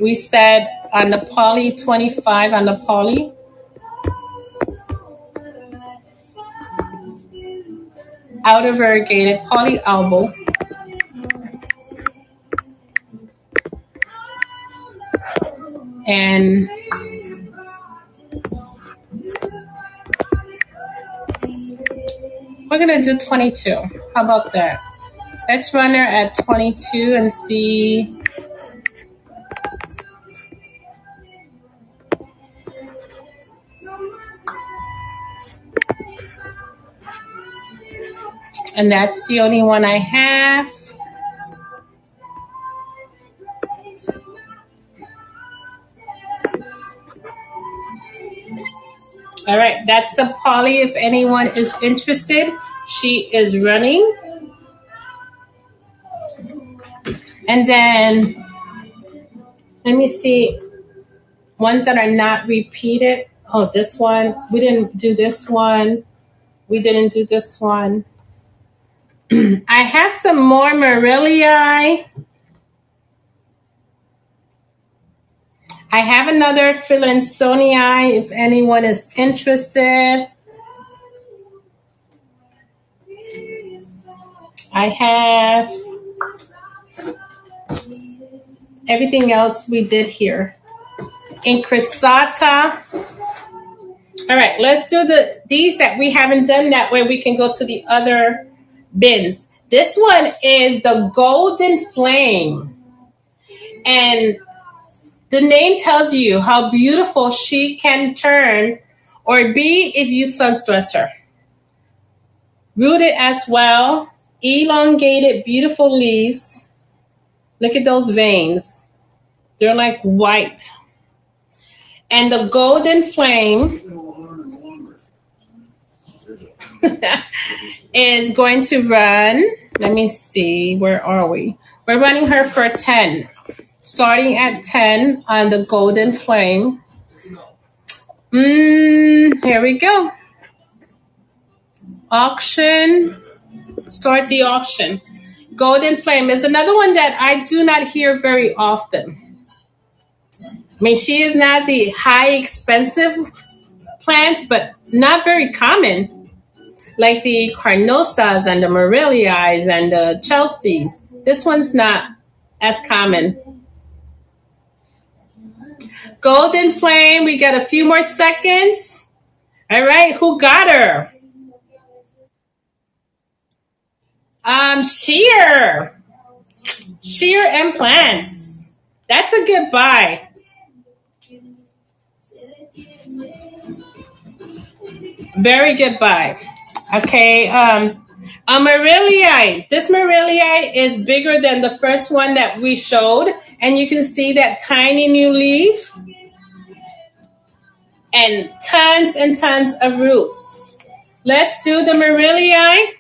We said on the Polly 25 on the Polly. Outer variegated Polly elbow. And We're going to do 22. How about that? Let's run her at 22 and see. And that's the only one I have. All right, that's the Polly. If anyone is interested, she is running. And then, let me see, ones that are not repeated. Oh, this one. We didn't do this one. We didn't do this one. I have some more Morellii. I have another Philinsonii if anyone is interested. I have everything else we did here. Incrisata. All right, let's do these that we haven't done. That way we can go to the other bins. This one is the Golden Flame. And the name tells you how beautiful she can turn or be if you sunstress her. Rooted as well, elongated, beautiful leaves. Look at those veins. They're like white. And the Golden Flame is going to run. Let me see. Where are we? We're running her for 10. Starting at 10 on the Golden Flame. Here we go. Auction. Start the auction. Golden Flame is another one that I do not hear very often. I mean, she is not the high expensive plant, but not very common. Like the Carnosas and the Morellii and the Chelseas. This one's not as common. Golden Flame, we got a few more seconds. All right, who got her? Sheer and Plants. That's a good buy. Very good buy. Okay, a Morellii. This Morellii is bigger than the first one that we showed. And you can see that tiny new leaf. And tons of roots. Let's do the Morellii.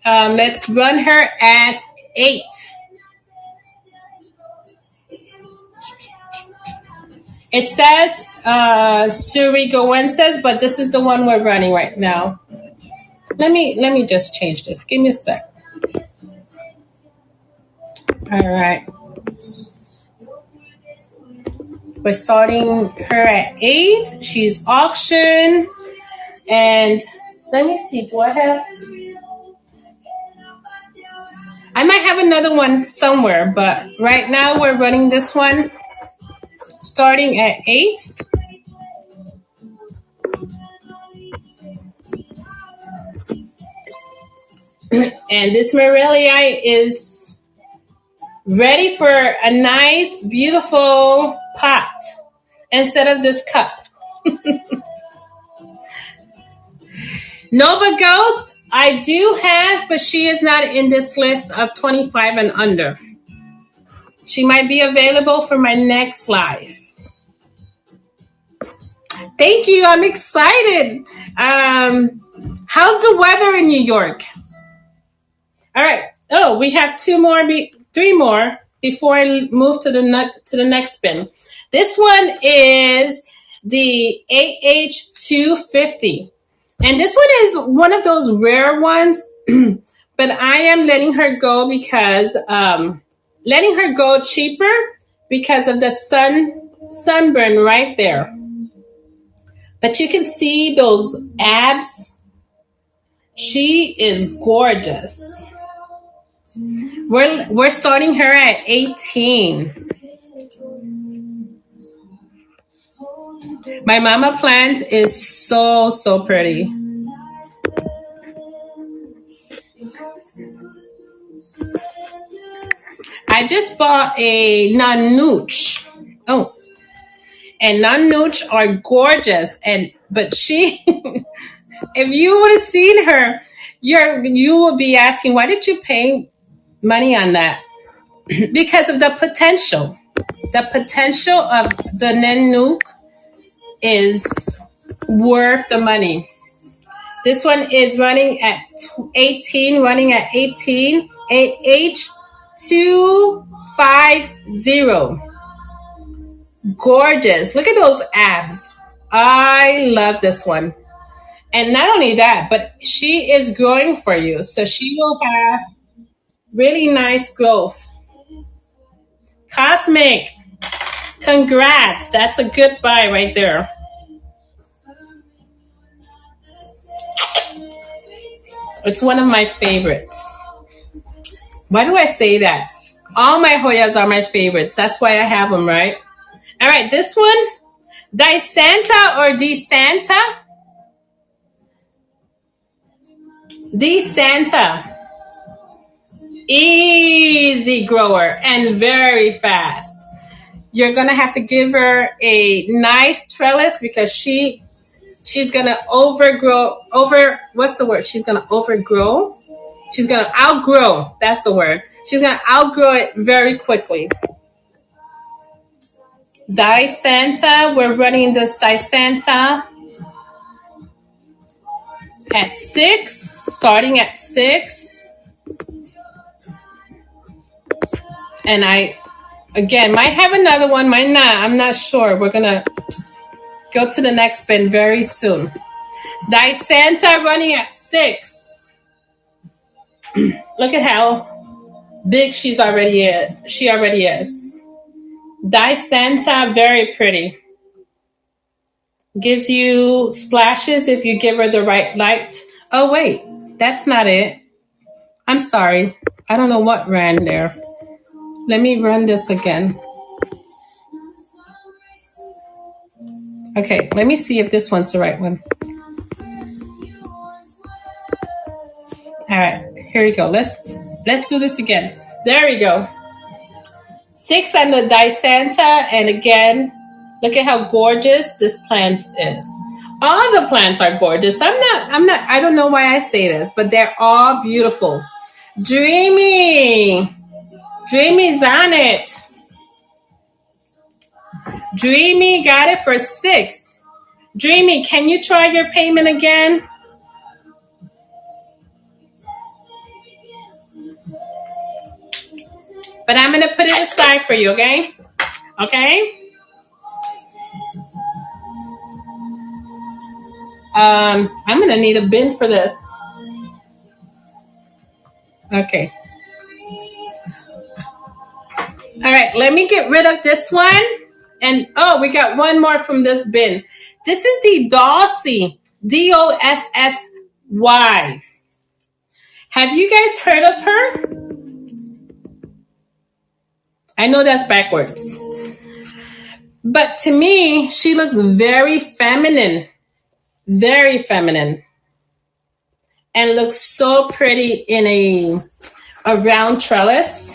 Let's run her at 8. It says Surigoenses, but this is the one we're running right now. Let me just change this. Give me a sec. All right. We're starting her at 8. She's auction. And let me see. Do I have? I might have another one somewhere, but right now we're running this one. Starting at 8. And this Morellii is ready for a nice, beautiful pot instead of this cup. Nova Ghost, I do have, but she is not in this list of 25 and under. She might be available for my next live. Thank you. I'm excited. How's the weather in New York? All right. Oh, we have 3 more before I move to the next bin. This one is the AH250. And this one is one of those rare ones, but I am letting her go because letting her go cheaper because of the sunburn right there. But you can see those abs. She is gorgeous. We're starting her at 18. My mama plant is so pretty. I just bought a Nanuch. Oh, and Nanuch are gorgeous. But she, if you would have seen her, you would be asking, why did you pay money on that? Because of the potential. The potential of the Nanook is worth the money. This one is running at 18, age 250. Gorgeous. Look at those abs. I love this one. And not only that, but she is growing for you. So she will have really nice growth. Cosmic. Congrats. That's a good buy right there. It's one of my favorites. Why do I say that? All my Hoyas are my favorites. That's why I have them, right? All right, this one, Santa or Santa? Santa. Easy grower and very fast. You're going to have to give her a nice trellis because she's going to what's the word? She's going to overgrow. She's going to outgrow. That's the word. She's going to outgrow it very quickly. Santa, we're running this Santa at 6, starting at 6. And I, again, might have another one, might not. I'm not sure. We're going to go to the next bin very soon. Santa running at 6. Look at how big she already is. Santa, very pretty. Gives you splashes if you give her the right light. Oh, wait. That's not it. I'm sorry. I don't know what ran there. Let me run this again. Okay, let me see if this one's the right one. All right, here we go. Let's do this again. There we go. 6 on the Santa, and again, look at how gorgeous this plant is. All the plants are gorgeous. I don't know why I say this, but they're all beautiful. Dreamy's on it. Dreamy got it for 6. Dreamy, can you try your payment again? But I'm going to put it aside for you, okay? Okay? I'm going to need a bin for this. Okay. All right, let me get rid of this one. And, we got one more from this bin. This is the Dossy. Dossy. Have you guys heard of her? I know that's backwards. But to me, she looks very feminine. Very feminine. And looks so pretty in a round trellis.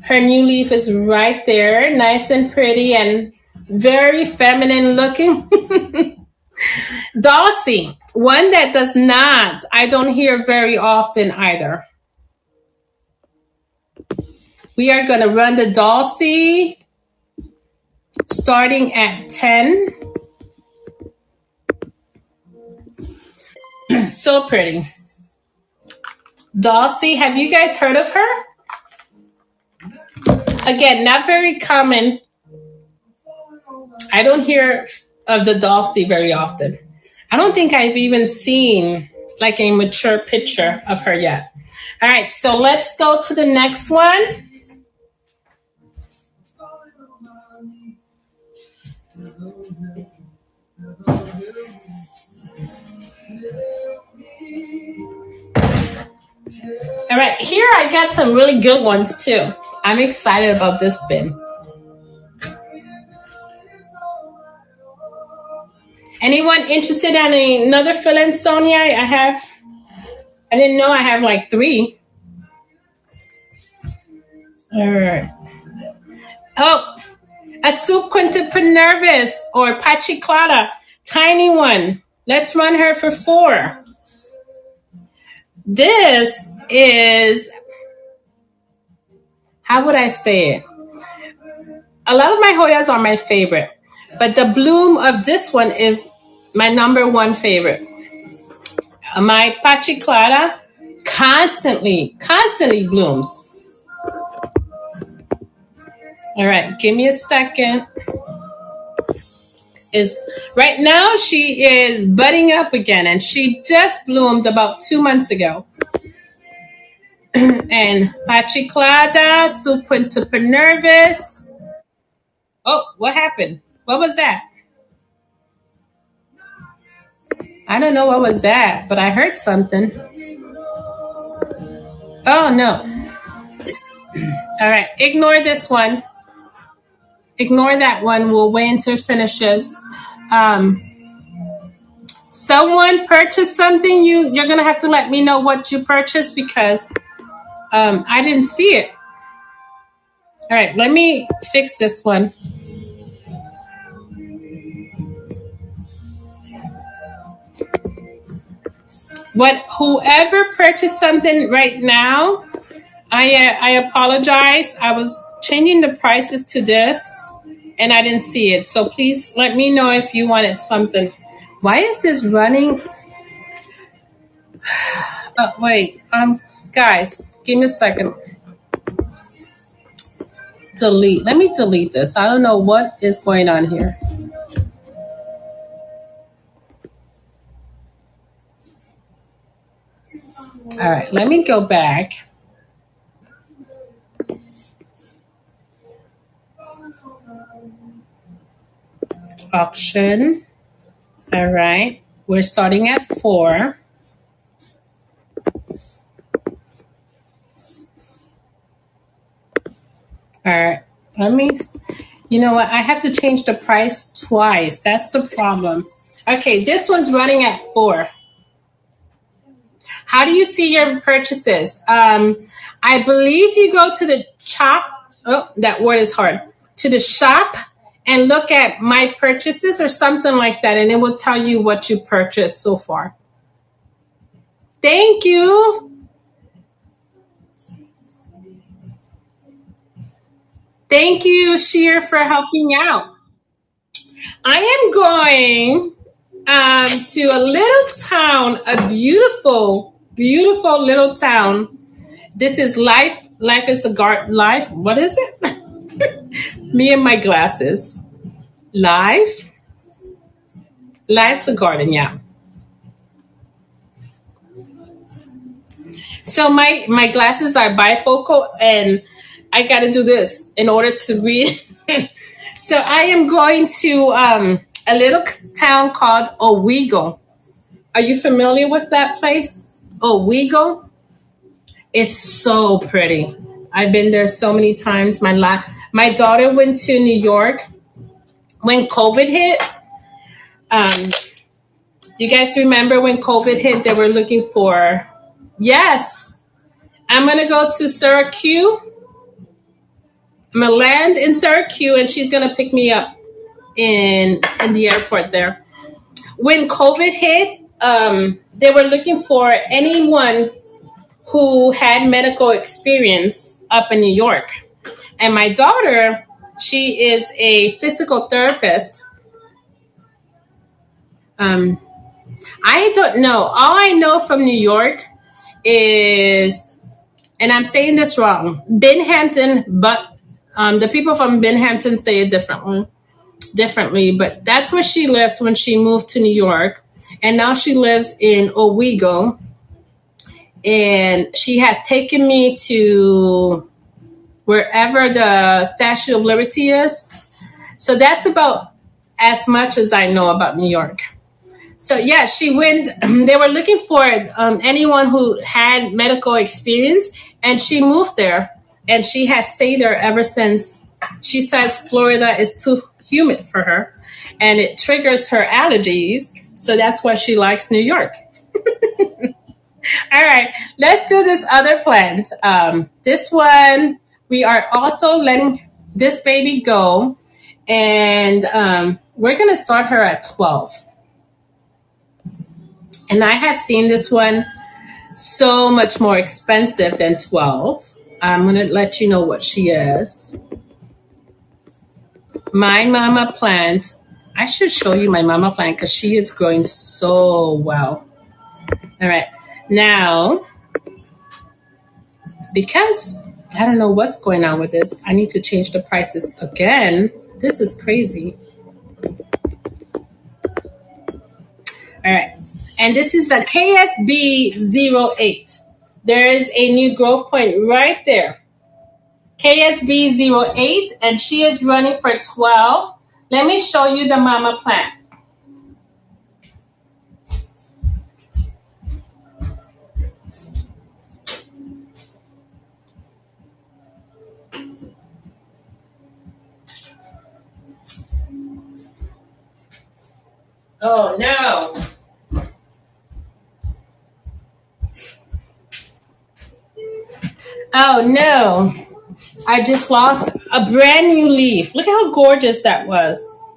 Her new leaf is right there, nice and pretty and very feminine looking. Dossy, one that I don't hear very often either. We are going to run the Dossy starting at 10. So pretty. Dossy, have you guys heard of her? Again, not very common. I don't hear of the Dossy very often. I don't think I've even seen like a mature picture of her yet. All right, so let's go to the next one. All right, here I got some really good ones too. I'm excited about this bin. Anyone interested in another fill-in, Sonia? I didn't know I have like 3. All right. Oh, a subquintipinervis or pachiclata, tiny one. Let's run her for 4. This is, how would I say it? A lot of my Hoyas are my favorite, but the bloom of this one is my number one favorite. My pachiclata constantly blooms. All right, give me a second. Is right now she is budding up again, and she just bloomed about 2 months ago. And pachiclata, subquintipinervis. Oh, what happened? What was that? I don't know what was that, but I heard something. Oh no. All right, ignore this one. Ignore that one. We'll wait until it finishes. Um, Someone purchased something. You're gonna have to let me know what you purchased because I didn't see it. All right, let me fix this one. Whoever purchased something right now, I apologize. I was changing the prices to this and I didn't see it. So please let me know if you wanted something. Why is this running? Wait, guys, give me a second. Delete. Let me delete this. I don't know what is going on here. All right, let me go back. Auction. All right, we're starting at 4. All right, you know what? I have to change the price twice. That's the problem. Okay, this one's running at 4. How do you see your purchases? I believe you go to the shop. Oh, that word is hard. To the shop and look at my purchases or something like that, and it will tell you what you purchased so far. Thank you. Thank you, Sheer, for helping out. I am going to a little town, a beautiful little town. This is life. Life is a garden. Life. What is it? Me and my glasses. Life. Life's a garden. Yeah. So my glasses are bifocal, and I got to do this in order to read. So I am going to a little town called Owego. Are you familiar with that place? Owego? It's so pretty. I've been there so many times. My daughter went to New York when COVID hit. Um, you guys remember when COVID hit? They were looking for. Yes, I'm gonna go to Syracuse. I'm gonna land in Syracuse, and she's gonna pick me up in the airport there. When COVID hit, they were looking for anyone who had medical experience up in New York. And my daughter, she is a physical therapist. I don't know. All I know from New York is, and I'm saying this wrong, Binghamton, but the people from Binghamton say it differently, but that's where she lived when she moved to New York. And now she lives in Owego. And she has taken me to wherever the Statue of Liberty is. So that's about as much as I know about New York. So yeah, she went. They were looking for anyone who had medical experience, and she moved there, and she has stayed there ever since. She says Florida is too humid for her, and it triggers her allergies. So that's why she likes New York. All right, let's do this other plant. This one We are also letting this baby go, and we're going to start her at 12. And I have seen this one so much more expensive than 12. I'm going to let you know what she is. My mama plant. I should show you my mama plant because she is growing so well. All right. Now, because I don't know what's going on with this, I need to change the prices again. This is crazy. All right. And this is a KSB 08. There is a new growth point right there. KSB 08, and she is running for 12. Let me show you the mama plant. Oh no. Oh no. I just lost a brand new leaf. Look at how gorgeous that was.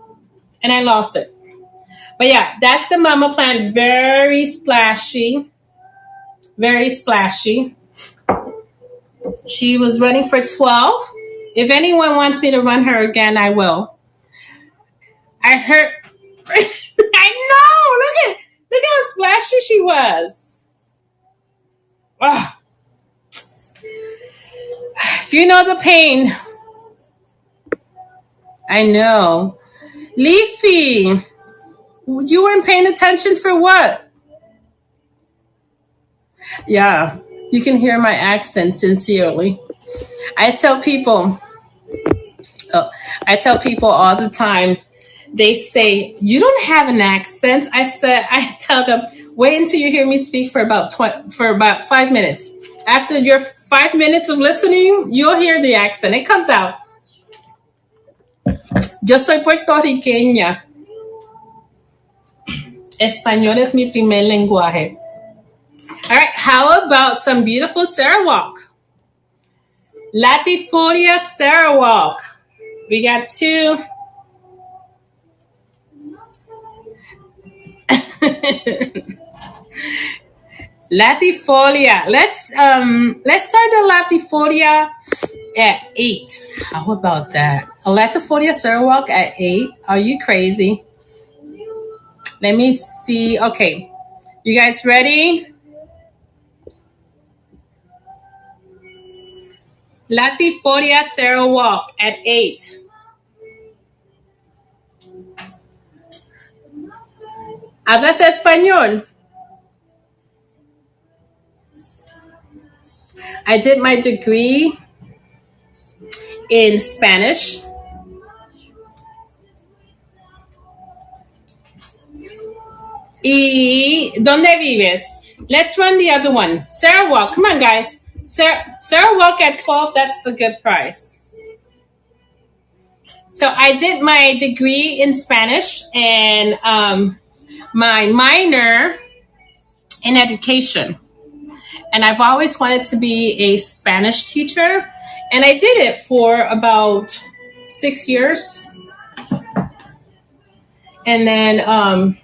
And I lost it. But yeah, that's the mama plant. Very splashy. Very splashy. She was running for 12. If anyone wants me to run her again, I will. I heard. I know. Look how splashy she was. Oh. You know the pain. I know. Leafy, you weren't paying attention for what? Yeah, you can hear my accent sincerely. I tell people all the time, they say, you don't have an accent. I tell them, wait until you hear me speak for about 5 minutes. After your 5 minutes of listening, you'll hear the accent. It comes out. Yo soy puertorriqueña. Español es mi primer lenguaje. All right, how about some beautiful Sarawak? Latifolia Sarawak. We got 2. Latifolia. Let's start the Latifolia at 8. How about that? A Latifolia Sarawak at 8. Are you crazy? Let me see. Okay. You guys ready? Latifolia Sarawak at 8. ¿Hablas español? I did my degree in Spanish. ¿Y dónde vives? Let's run the other one. Sarawak. Come on, guys. Sarawak at 12. That's a good price. So I did my degree in Spanish and my minor in education. And I've always wanted to be a Spanish teacher. And I did it for about 6 years. And then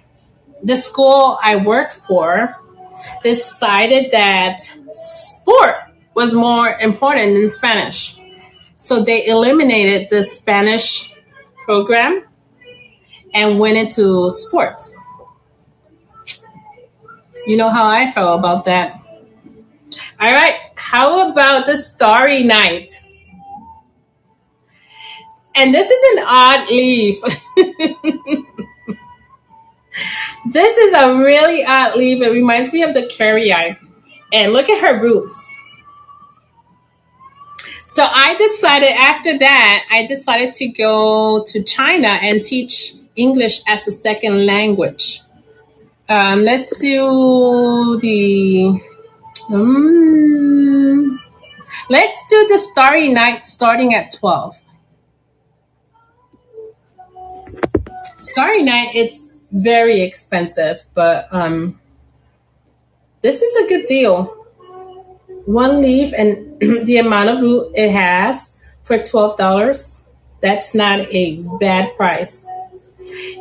the school I worked for decided that sport was more important than Spanish. So they eliminated the Spanish program and went into sports. You know how I felt about that. All right, how about the Starry Night? And this is an odd leaf. This is a really odd leaf. It reminds me of the carryi. And look at her roots. So I decided to go to China and teach English as a second language. Let's do let's do the Starry Night starting at 12. Starry Night, it's very expensive, but this is a good deal. one leaf and the amount of root it has for $12. That's not a bad price.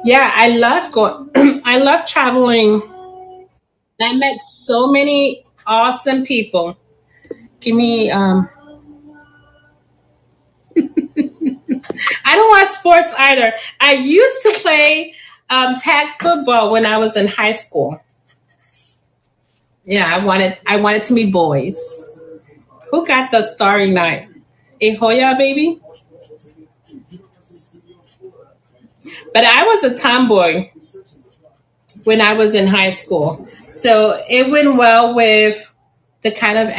Yeah, I love going. I love traveling. I met so many awesome people. Give me. I don't watch sports either. I used to play tag football when I was in high school. Yeah, I wanted to meet boys. Who got the starry night? A Hoya baby? But I was a tomboy when I was in high school. So it went well with the kind of um,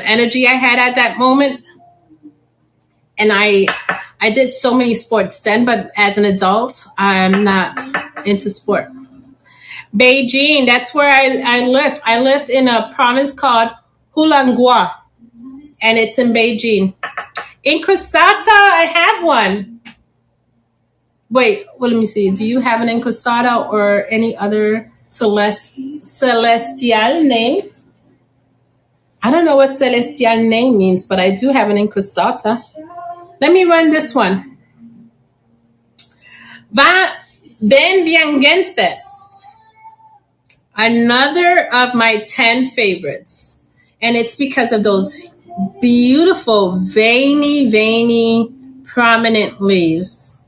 energy I had at that moment. And I did so many sports then, but as an adult, I'm not into sport. Beijing, that's where I lived. I lived in a province called Hulangua, and it's in Beijing. In Cruzata, I have one. Wait, well, let me see. Do you have an Encruzada or any other celestial name? I don't know what celestial name means, but I do have an Encruzada. Let me run this one. Benviangenses. Another of my 10 favorites. And it's because of those beautiful, veiny, prominent leaves.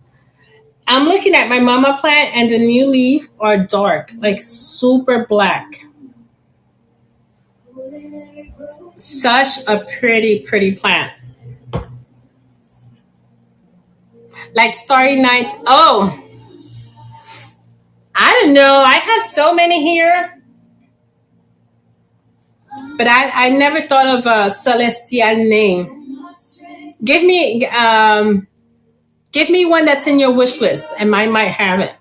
I'm looking at my mama plant and the new leaf are dark, like super black. Such a pretty plant. Like Starry Night. Oh, I don't know. I have so many here. But I never thought of a celestial name. Give me one that's in your wish list, and I might have it.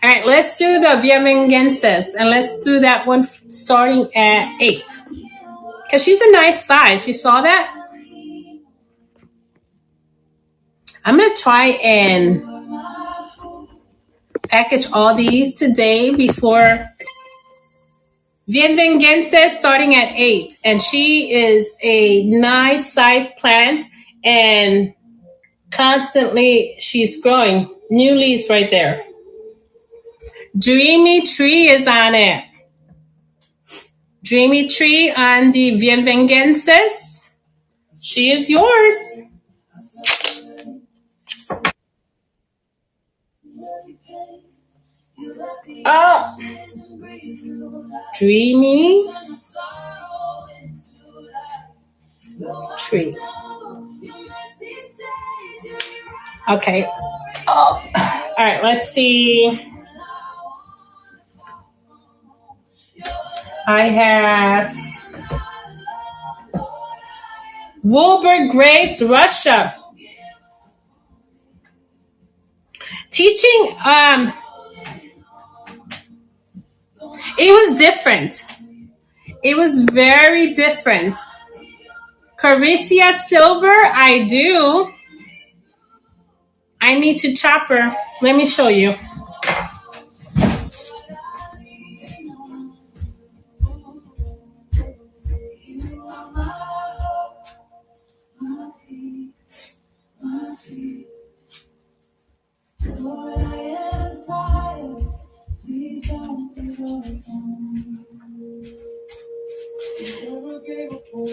All right, let's do the Viamengenses, and let's do that one starting at 8. Because she's a nice size. You saw that? I'm going to try and package all these today before Vienvengense starting at 8. And she is a nice size plant, and constantly she's growing. New leaves right there. Dreamy Tree is on it. Dreamy Tree on the Vienvengenses. She is yours. Oh, Dreamy Tree. Okay. Oh, all right. Let's see. I have Wilbur Graves, Russia. Teaching, it was different. It was very different. Caricia Silver, I do. I need to chop her. Let me show you.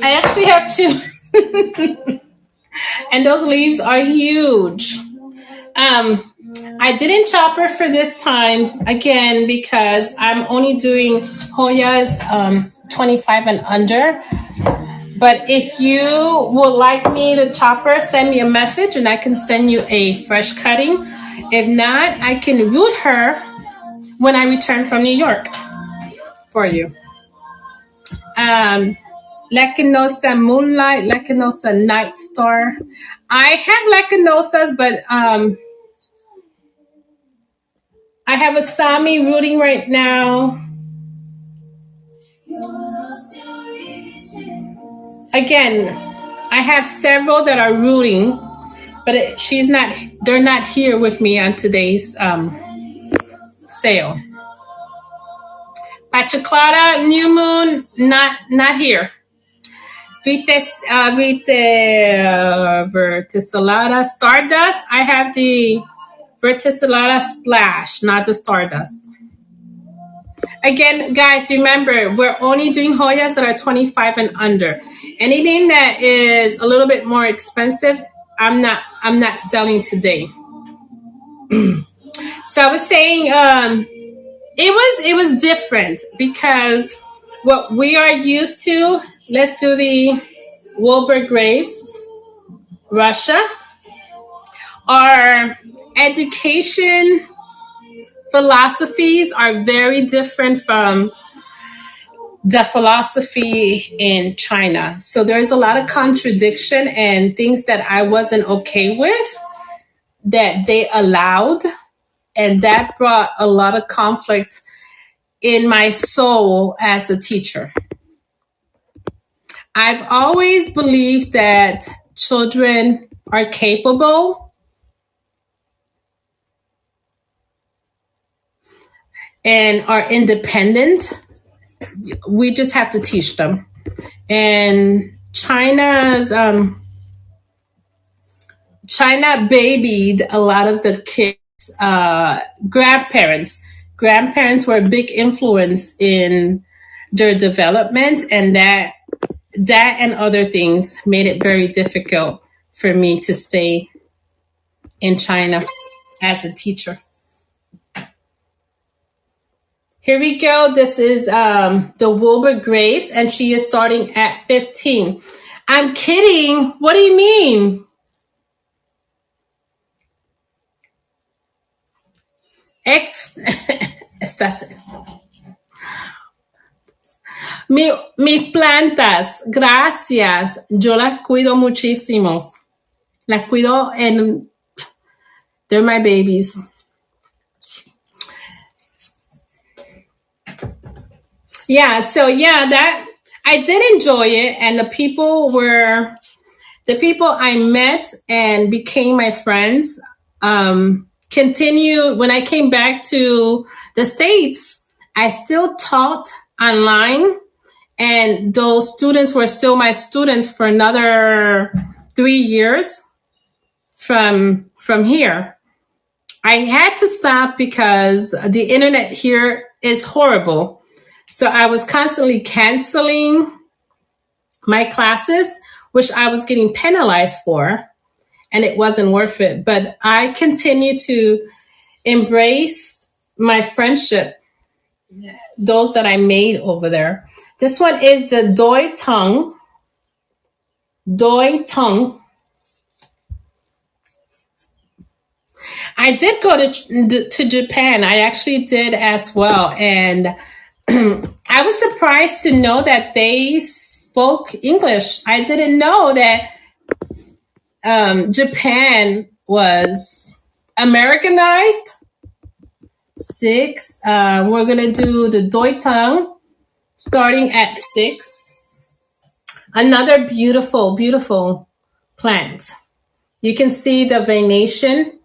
I actually have 2. And those leaves are huge. I didn't chop her for this time, again, because I'm only doing Hoyas 25 and under. But if you would like me to chop her, send me a message and I can send you a fresh cutting. If not, I can root her when I return from New York for you. Lacanosa Moonlight, Lacanosa Night Star. I have Lacanosas, but I have a Sami rooting right now. Again, I have several that are rooting, but they're not here with me on today's sale. Pachaclada, New Moon, not here. Verticillata, Stardust. I have the Verticillata Splash, not the Stardust. Again, guys, remember, we're only doing Hoyas that are 25 and under. Anything that is a little bit more expensive, I'm not selling today. So I was saying, it was different because what we are used to. Let's do the Wilbur Graves, Russia. Our education philosophies are very different from the philosophy in China. So there's a lot of contradiction and things that I wasn't okay with that they allowed. And that brought a lot of conflict in my soul as a teacher. I've always believed that children are capable and are independent. We just have to teach them. And China babied a lot of the kids' grandparents. Grandparents were a big influence in their development, and that and other things made it very difficult for me to stay in China as a teacher. Here we go. This is the Wilbur Graves, and she is starting at 15. I'm kidding. What do you mean? Estás. Mis plantas, gracias. Yo las cuido muchísimo. Las cuido and they're my babies. Yeah, so yeah, that I did enjoy it, and the people I met and became my friends. Continued when I came back to the States. I still taught online, and those students were still my students for another 3 years from here. I had to stop because the internet here is horrible. So I was constantly canceling my classes, which I was getting penalized for, and it wasn't worth it. But I continue to embrace my friendship, those that I made over there. This one is the Doi Tongue. Doi Tongue. I did go to Japan. I actually did as well. And I was surprised to know that they spoke English. I didn't know that Japan was Americanized. 6. We're going to do the Doi Tongue starting at 6. Another beautiful, beautiful plant. You can see the venation,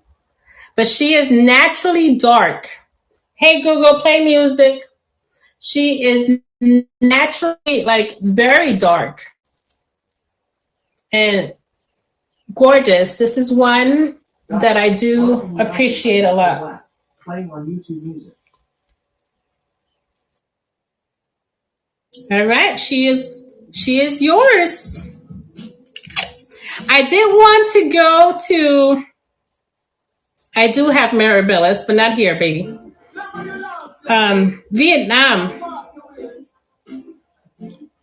but she is naturally dark. Hey, Google, play music. She is naturally like very dark and gorgeous. This is one that I do appreciate a lot. Playing on YouTube Music. All right, she is yours. I did want to go to. I do have Mirabilis, but not here, baby. Vietnam.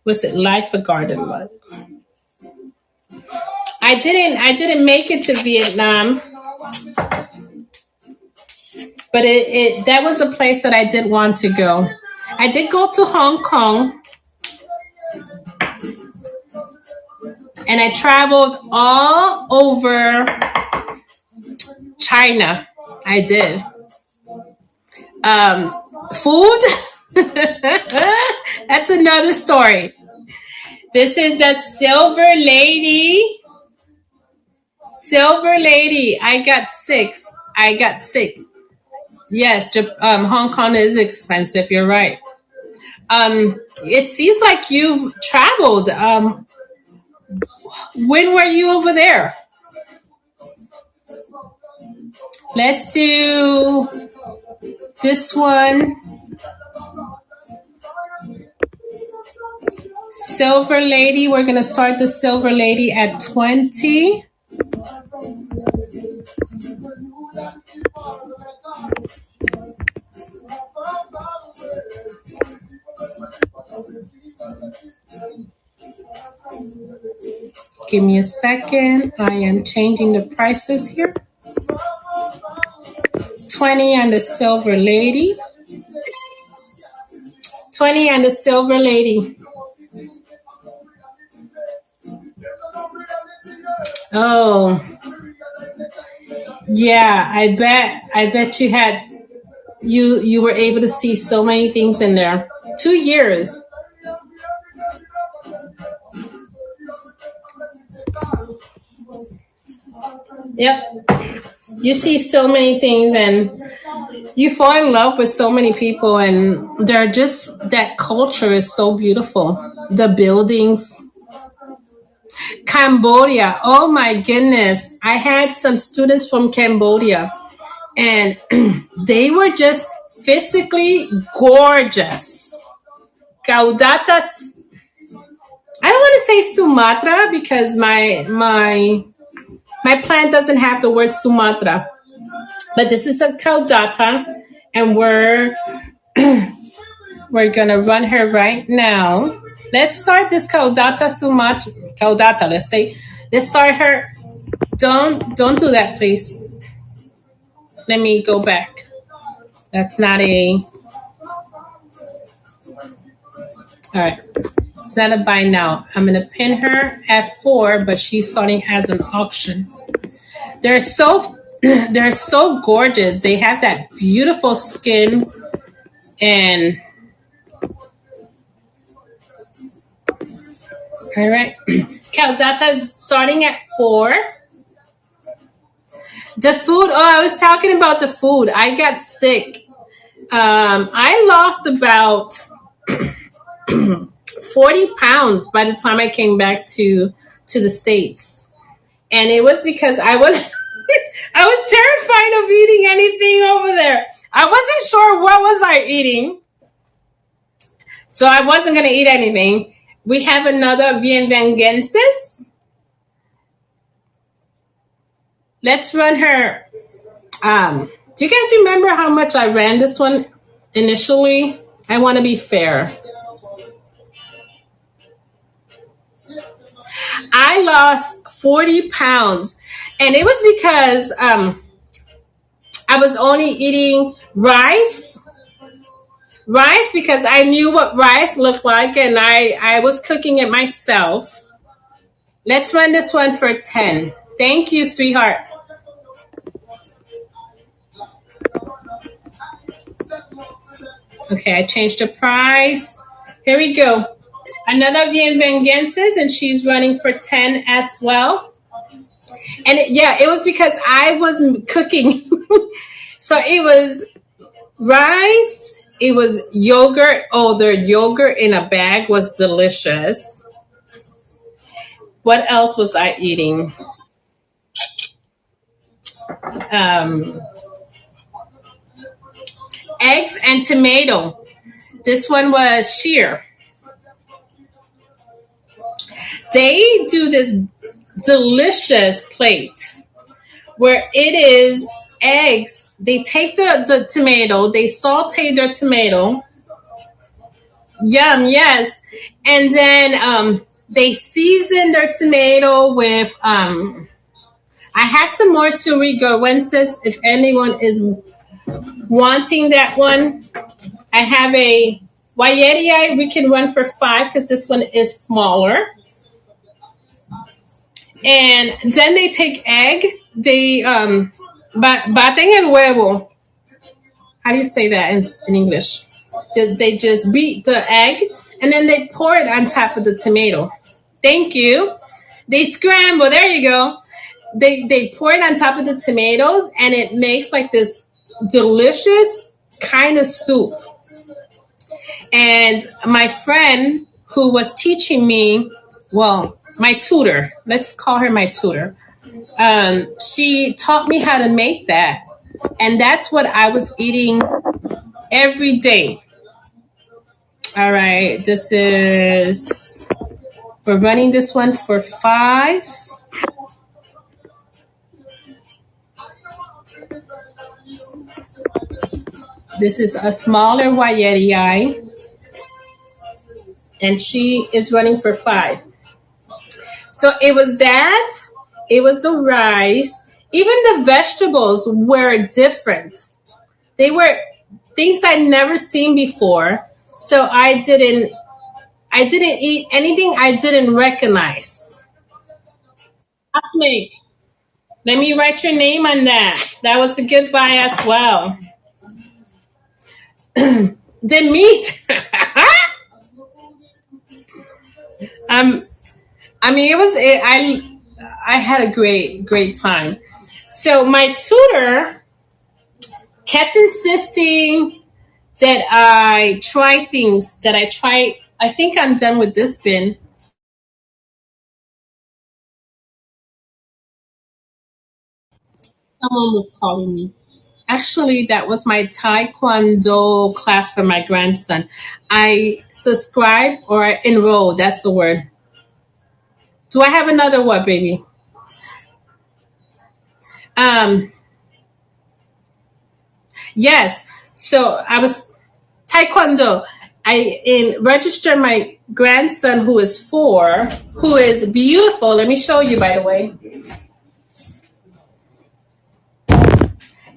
Was it Life a Garden? I didn't make it to Vietnam, but that was a place that I did want to go. I did go to Hong Kong, and I traveled all over China. I did. Food? That's another story. This is the Silver Lady. Silver Lady. I got sick. Yes, Hong Kong is expensive. You're right. It seems like you've traveled. When were you over there? Let's do this one. Silver Lady. We're going to start the Silver Lady at 20. Give me a second. I am changing the prices here. 20 on the Silver Lady. 20 on the Silver Lady. Oh, yeah. I bet you were able to see so many things in there. 2 years. Yep. You see so many things and you fall in love with so many people, and they're just, that culture is so beautiful. The buildings. Cambodia. Oh my goodness. I had some students from Cambodia and they were just physically gorgeous. Caudatas. I don't want to say Sumatra because my plant doesn't have the word Sumatra. But this is a caudata, and we're gonna run her right now. Let's start this caudata Sumatra. Caudata, let's start her. Don't do that, please. Let me go back. That's not a. All right. It's not a buy now. I'm gonna pin her at 4, but she's starting as an auction. They're so they're so gorgeous. They have that beautiful skin, and all right. Caldata is starting at 4. The food. Oh, I was talking about the food. I got sick. I lost about 40 pounds by the time I came back to the States. And it was because I was I was terrified of eating anything over there. I wasn't sure what was I eating. So I wasn't going to eat anything. We have another Vienvengensis. Let's run her. Do you guys remember how much I ran this one initially? I want to be fair. I lost 40 pounds. And it was because I was only eating rice because I knew what rice looked like, and I was cooking it myself. Let's run this one for 10. Thank you, sweetheart. Okay, I changed the price. Here we go. Another Vienvengensis, and she's running for 10 as well. And it was because I wasn't cooking. So it was rice. It was yogurt. Oh, their yogurt in a bag was delicious. What else was I eating? Eggs and tomato. This one was sheer. They do this delicious plate where it is eggs. They take the tomato, they saute their tomato. Yum, yes. And then they season their tomato with I have some more surigorwensis if anyone is wanting that one. I have a Guayeria we can run for 5 because this one is smaller. And then they take egg. They baten el huevo. How do you say that in English? They just beat the egg and then they pour it on top of the tomato. Thank you. They scramble. There you go. They pour it on top of the tomatoes and it makes like this delicious kind of soup. And my friend who was teaching me, well, my tutor, let's call her my tutor, she taught me how to make that. And that's what I was eating every day. All right, we're running this one for 5. This is a smaller Wayeri, and she is running for 5. So it was that, it was the rice, even the vegetables were different. They were things I'd never seen before. So I didn't eat anything I didn't recognize. Ahmed, let me write your name on that. That was a good buy as well. The meat. um, I mean, I had a great time. So my tutor kept insisting that I try things that I try. I think I'm done with this bin. Someone was calling me. Actually, that was my Taekwondo class for my grandson. I subscribed or I enrolled. That's the word. Do I have another what, baby? Um, yes. So I was Taekwondo. I registered my grandson who is 4, who is beautiful. Let me show you, by the way,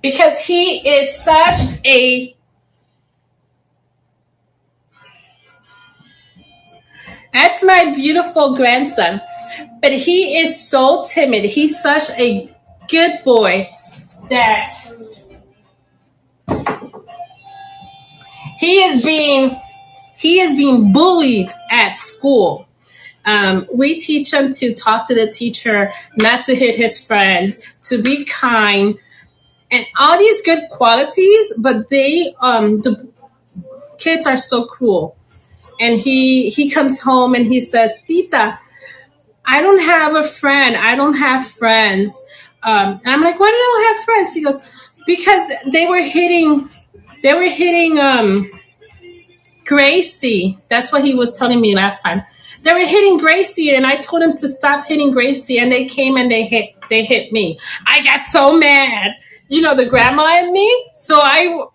because he is such a. That's my beautiful grandson, but he is so timid. He's such a good boy that he is being he is being bullied at school. We teach him to talk to the teacher, not to hit his friends, to be kind, and all these good qualities. But the kids are so cruel. And he comes home and he says, "Tita, I don't have a friend. I don't have friends." And I'm like, "Why do you don't have friends?" He goes, "Because they were hitting Gracie." That's what he was telling me last time. They were hitting Gracie, and I told him to stop hitting Gracie, and they came and they hit me. I got so mad, the grandma and me. So I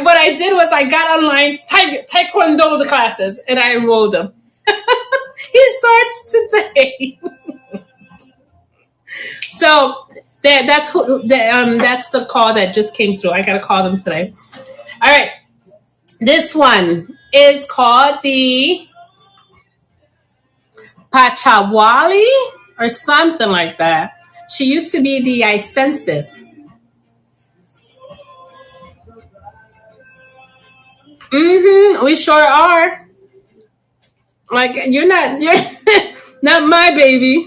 what I did was I got online taekwondo the classes and I enrolled him. He starts today. So that's the call that just came through. I gotta call them today. All right. This one is called the Pachawali or something like that. She used to be the I census. We sure are. Like you're not my baby.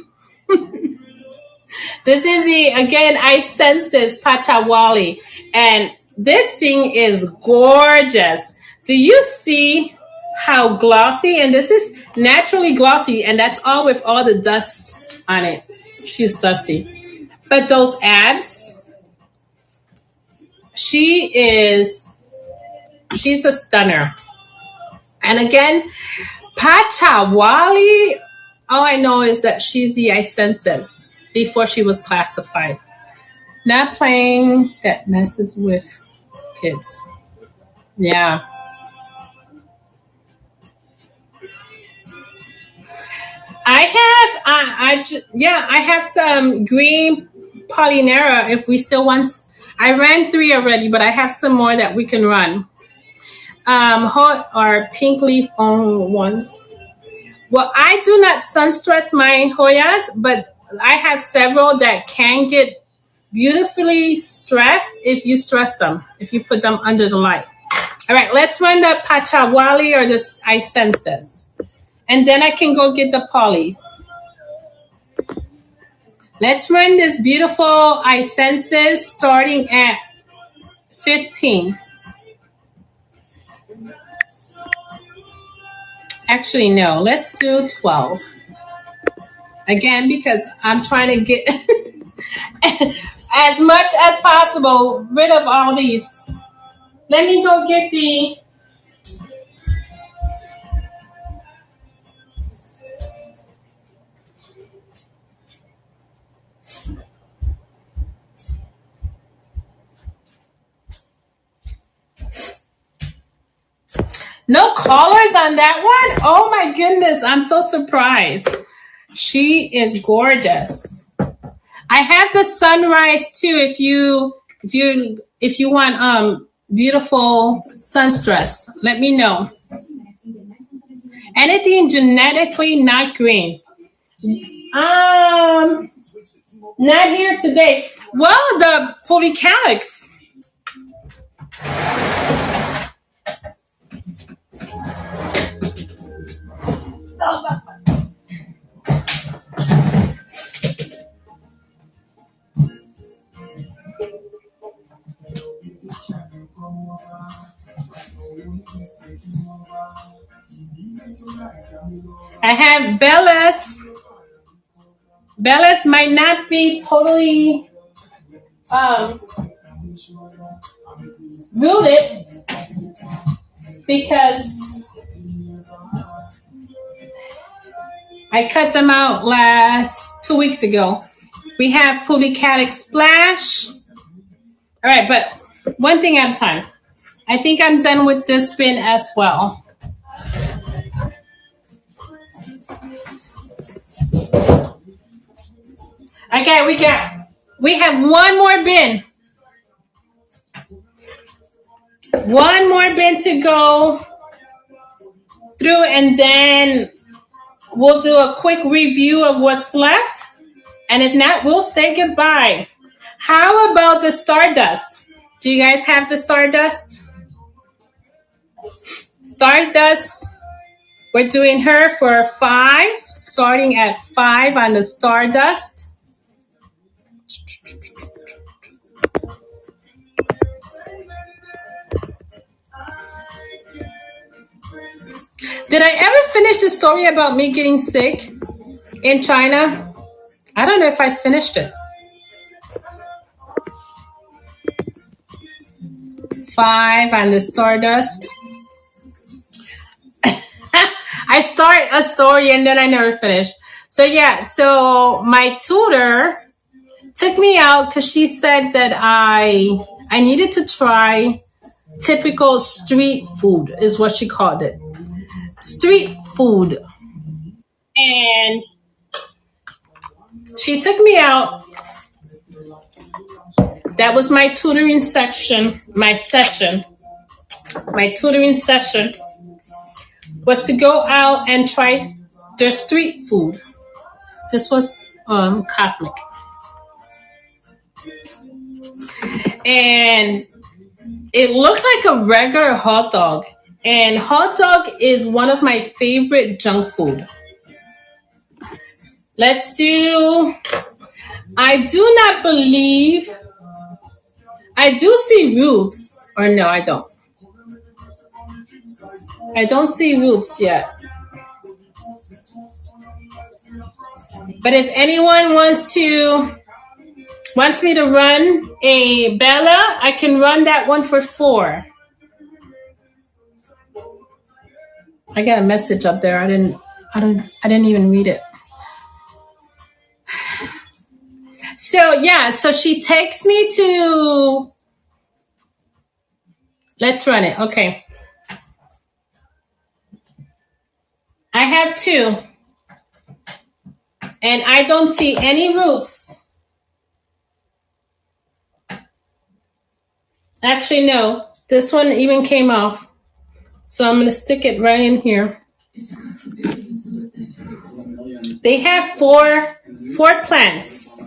This is the again I census Pachawali, and this thing is gorgeous. Do you see how glossy? And this is naturally glossy, and that's all with all the dust on it. She's dusty, but those abs, she's a stunner. And again, Pachawali, all I know is that she's the I census before she was classified. Not playing that messes with kids. Yeah. I have some green Polynera if we still want. I ran 3 already, but I have some more that we can run. Hot or pink leaf on ones. Well, I do not sun stress my Hoyas, but I have several that can get beautifully stressed if you stress them, if you put them under the light. All right, let's run the Pachawali or the icensus. And then I can go get the polys. Let's run this beautiful icensus starting at 15. Actually, no. Let's do 12. Again, because I'm trying to get as much as possible rid of all these. Let me go get the. No colors on that one? Oh my goodness, I'm so surprised. She is gorgeous. I have the sunrise too if you want beautiful sunstress. Let me know. Anything genetically not green. Not here today. Well, the polycalyx. I have Bellas. Bellas might not be totally um, rooted because I cut them out last 2 weeks ago. We have polycalyx splash. All right, but one thing at a time. I think I'm done with this bin as well. Okay, we have one more bin. One more bin to go through, and then we'll do a quick review of what's left. And if not, we'll say goodbye. How about the Stardust? Do you guys have the Stardust? Stardust, we're doing her for 5, starting at 5 on the Stardust. Did I ever finish the story about me getting sick in China? I don't know if I finished it. 5 on the Stardust. I start a story and then I never finish. So yeah, so my tutor took me out because she said that I needed to try typical street food is what she called it. Street food. And she took me out. That was my tutoring section, my session. My tutoring session was to go out and try their street food. This was cosmic. And it looked like a regular hot dog. And hot dog is one of my favorite junk food. Let's do, I do not believe, I do see roots, or no, I don't. I don't see roots yet. But if anyone wants me to run a Bella, I can run that one for 4. I got a message up there. I didn't even read it. So yeah, so she takes me to, let's run it. Okay. I have 2. And I don't see any roots. Actually, no. This one even came off. So I'm going to stick it right in here. They have 4 plants.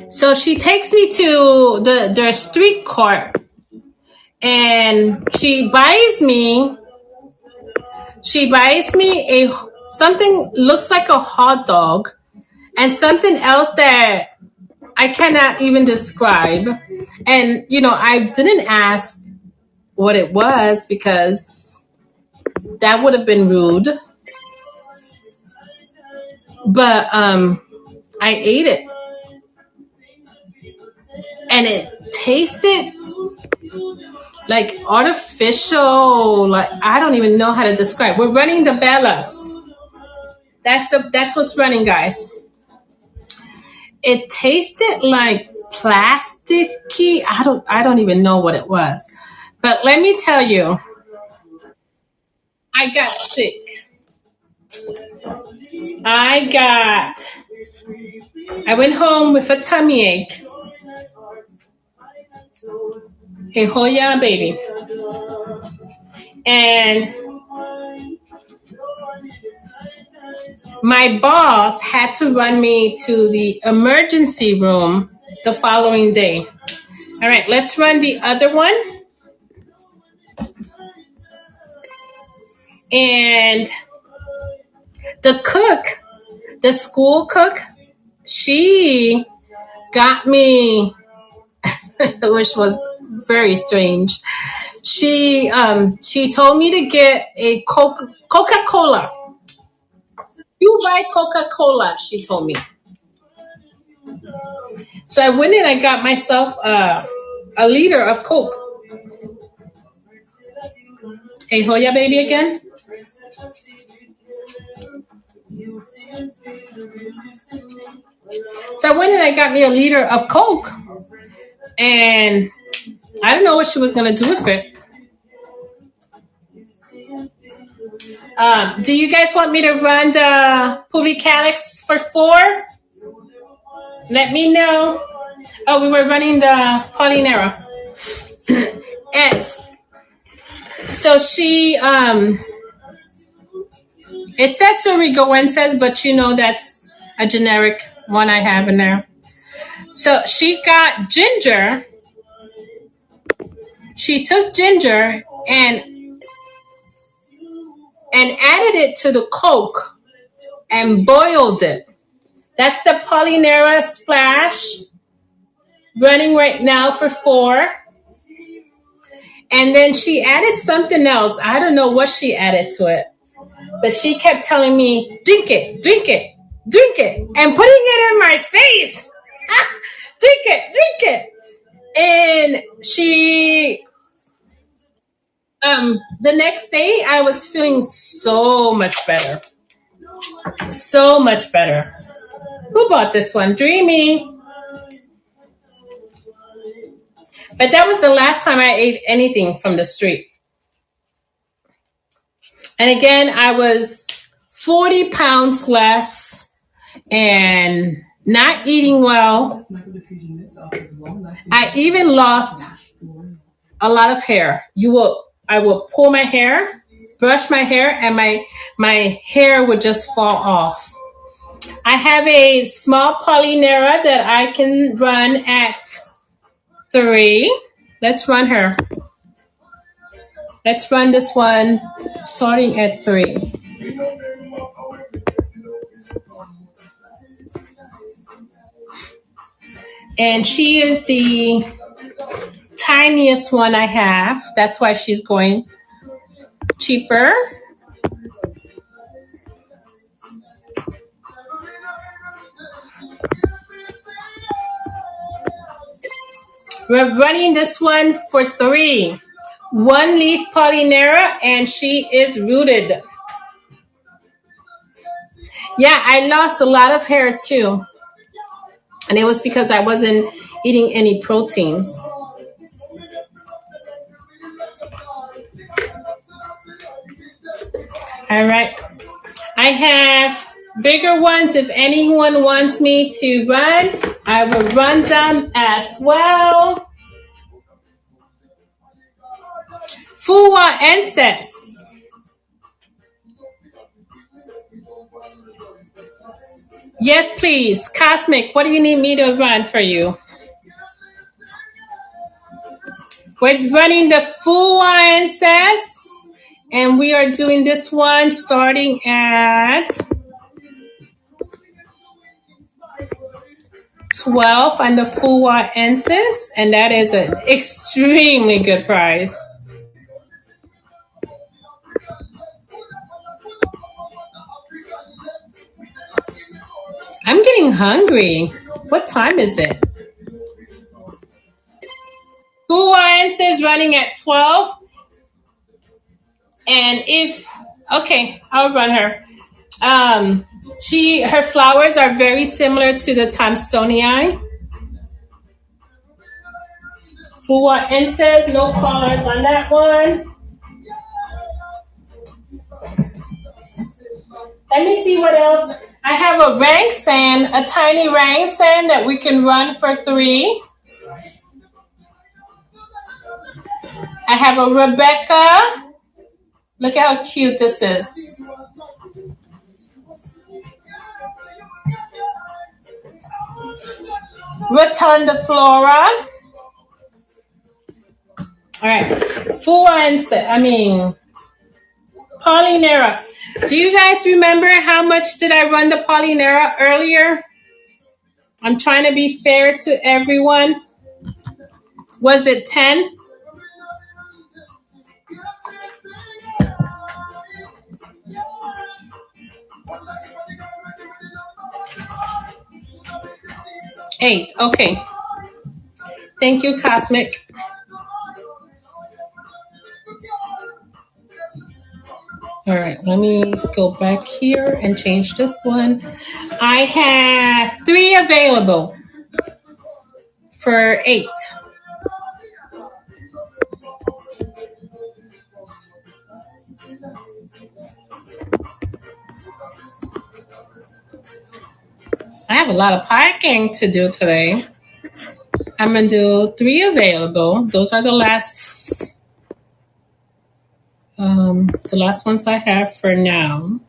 So she takes me to their street cart. And she buys me a something looks like a hot dog and something else that I cannot even describe. And I didn't ask what it was because that would have been rude. But I ate it and it tasted like artificial. Like I don't even know how to describe. We're running the Bellas. That's what's running, guys. It tasted like plasticky. I don't even know what it was. But let me tell you, I got sick. I went home with a tummy ache. A Hoya baby. And my boss had to run me to the emergency room the following day. All right, let's run the other one. And the cook, the school cook, she got me, which was very strange. She told me to get a Coca-Cola. You buy Coca-Cola, she told me. So I went and I got myself a liter of Coke. Hey, Hoya baby again. So I went and I got me a liter of Coke. And I don't know what she was going to do with it. Do you guys want me to run the Publicalis for 4? Let me know. Oh, we were running the Polinera. And so she, it says Surigoenses, but you know that's a generic one I have in there. So she got ginger. She took ginger and added it to the Coke and boiled it. That's the Polinera Splash running right now for 4. And then she added something else. I don't know what she added to it. But she kept telling me, drink it, drink it, drink it, and putting it in my face. Drink it, drink it. And she, the next day, I was feeling so much better. So much better. Who bought this one? Dreamy. But that was the last time I ate anything from the street. And again, I was 40 pounds less and not eating well. I even lost a lot of hair. I will pull my hair, brush my hair, and my hair would just fall off. I have a small Polinera that I can run at 3. Let's run her. Let's run this one starting at 3. And she is the tiniest one I have. That's why she's going cheaper. We're running this one for 3. 1 leaf Polinera, and she is rooted. Yeah, I lost a lot of hair too. And it was because I wasn't eating any proteins. All right. I have bigger ones. If anyone wants me to run, I will run them as well. Fuwa Enses. Yes, please. Cosmic, what do you need me to run for you? We're running the Fuwa Enses. And we are doing this one starting at 12 on the Fuwa Ensis. And that is an extremely good price. I'm getting hungry. What time is it? Fuwan says running at 12. And okay, I'll run her. Her flowers are very similar to the Thompsonii. Fuwan says no colors on that one. Let me see what else. I have a rank sand, a tiny rank sand that we can run for 3. I have a Rebecca. Look at how cute this is. Rotunda Flora. All right. Polynera. Do you guys remember how much did I run the Polynera earlier? I'm trying to be fair to everyone. Was it 10? Eight. Okay. Thank you, Cosmic. All right, let me go back here and change this one. I have 3 available for 8. I have a lot of packing to do today. I'm going to do 3 available. Those are the last ones I have for now.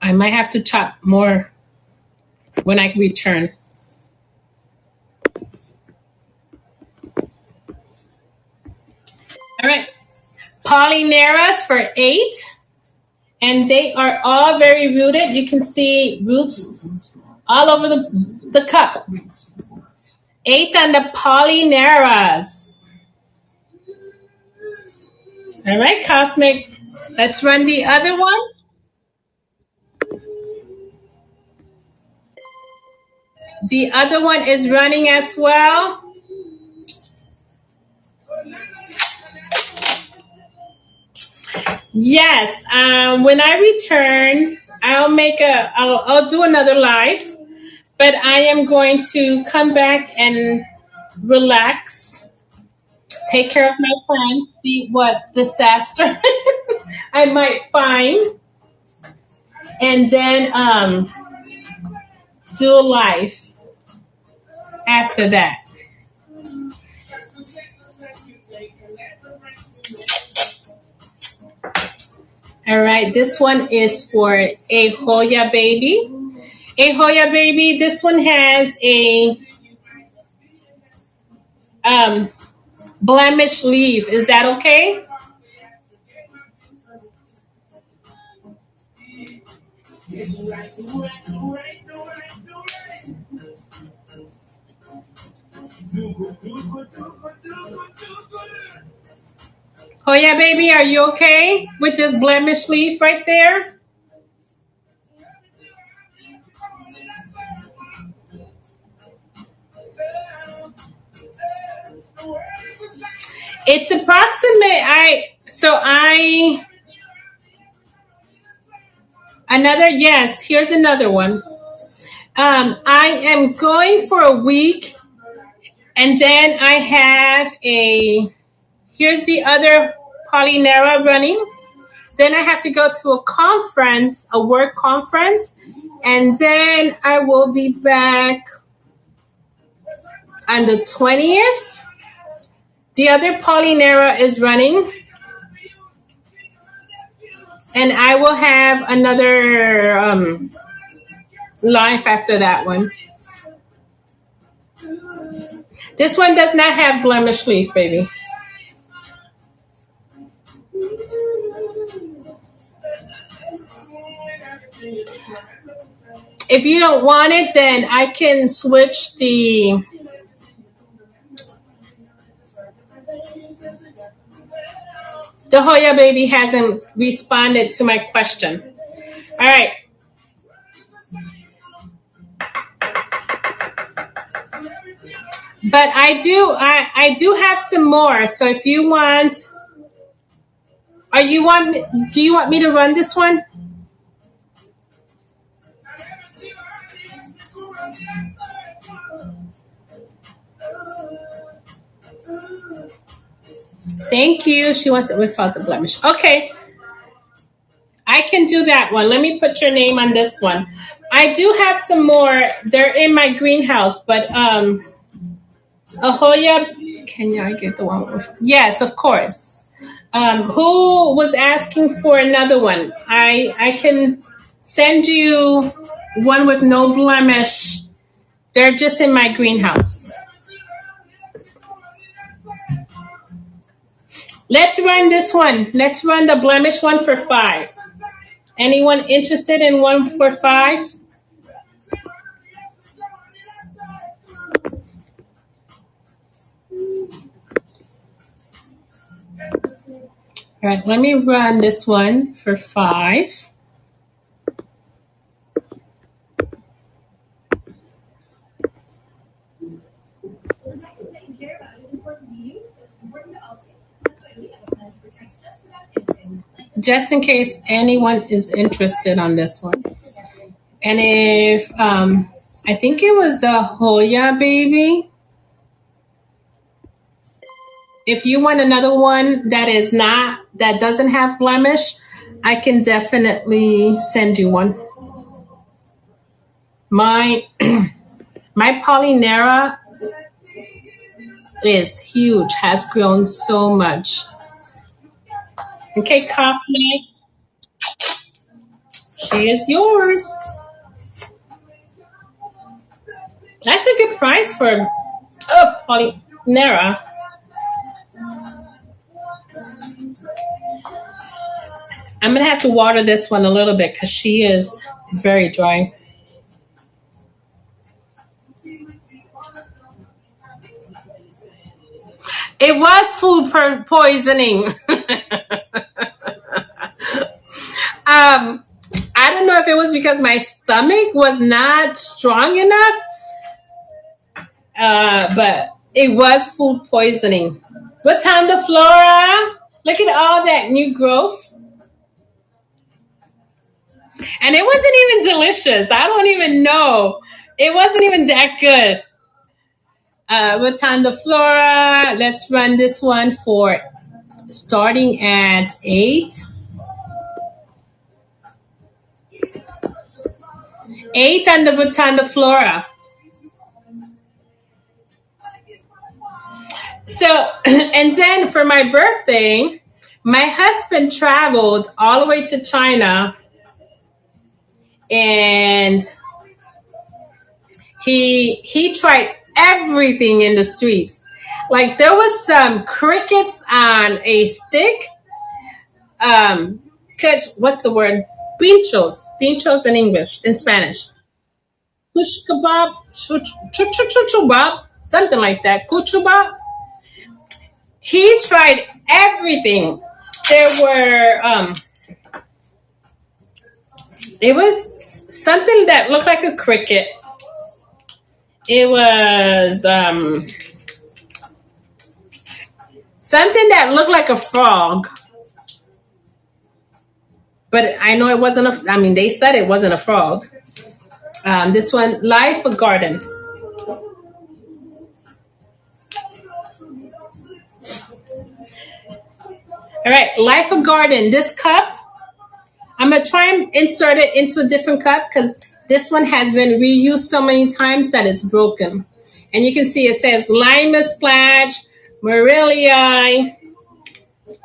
I might have to chop more when I return. All right. Polyneras for 8. And they are all very rooted. You can see roots all over the cup. 8 on the Polyneras. All right, Cosmic. Let's run the other one. The other one is running as well. Yes. When I return, I'll do another live, but I am going to come back and relax, take care of my friend, see what disaster I might find, and then do a live after that. All right, this one is for a Hoya baby. A Hoya baby, this one has a blemish leaf. Is that okay? Hoya baby, are you okay with this blemish leaf right there? It's approximate. Yes, here's another one. I am going for a week, and then I have here's the other Polynera running. Then I have to go to a conference, a work conference, and then I will be back on the 20th. The other Polynera is running. And I will have another live after that one. This one does not have blemish leaf, baby. If you don't want it, then I can switch the Hoya baby hasn't responded to my question. All right. But I do have some more. So if you want, do you want me to run this one? Thank you. She wants it without the blemish. Okay, I can do that one. Let me put your name on this one. I do have some more. They're in my greenhouse, but a Hoya. Can I get the one with? Yes, of course. Who was asking for another one? I can send you one with no blemish. They're just in my greenhouse. Let's run this one. Let's run the blemish one for 5. Anyone interested in one for 5? All right, let me run this one for 5. Just in case anyone is interested on this one. And if I think it was the Hoya baby. If you want another one that doesn't have blemish, I can definitely send you one. My my Polynera is huge, has grown so much. Okay, Kaufman, she is yours. That's a good price for Polynera. I'm gonna have to water this one a little bit because she is very dry. It was food poisoning. I don't know if it was because my stomach was not strong enough, but it was food poisoning. What time the flora? Look at all that new growth. And it wasn't even delicious. I don't even know. It wasn't even that good. What time the flora? Let's run this one for starting at 8. 8 on the Botanda Flora. So, and then for my birthday, my husband traveled all the way to China and he tried everything in the streets. Like there was some crickets on a stick. What's the word? Pinchos in English, in Spanish. Kush kebab, chuchubab, something like that. Kuchubab. He tried everything. There were it was something that looked like a cricket. It was something that looked like a frog. But I know it wasn't they said it wasn't a frog. This one, Life Garden. All right, Life Garden. This cup, I'm going to try and insert it into a different cup because this one has been reused so many times that it's broken. And you can see it says Lima Splash, Morelia.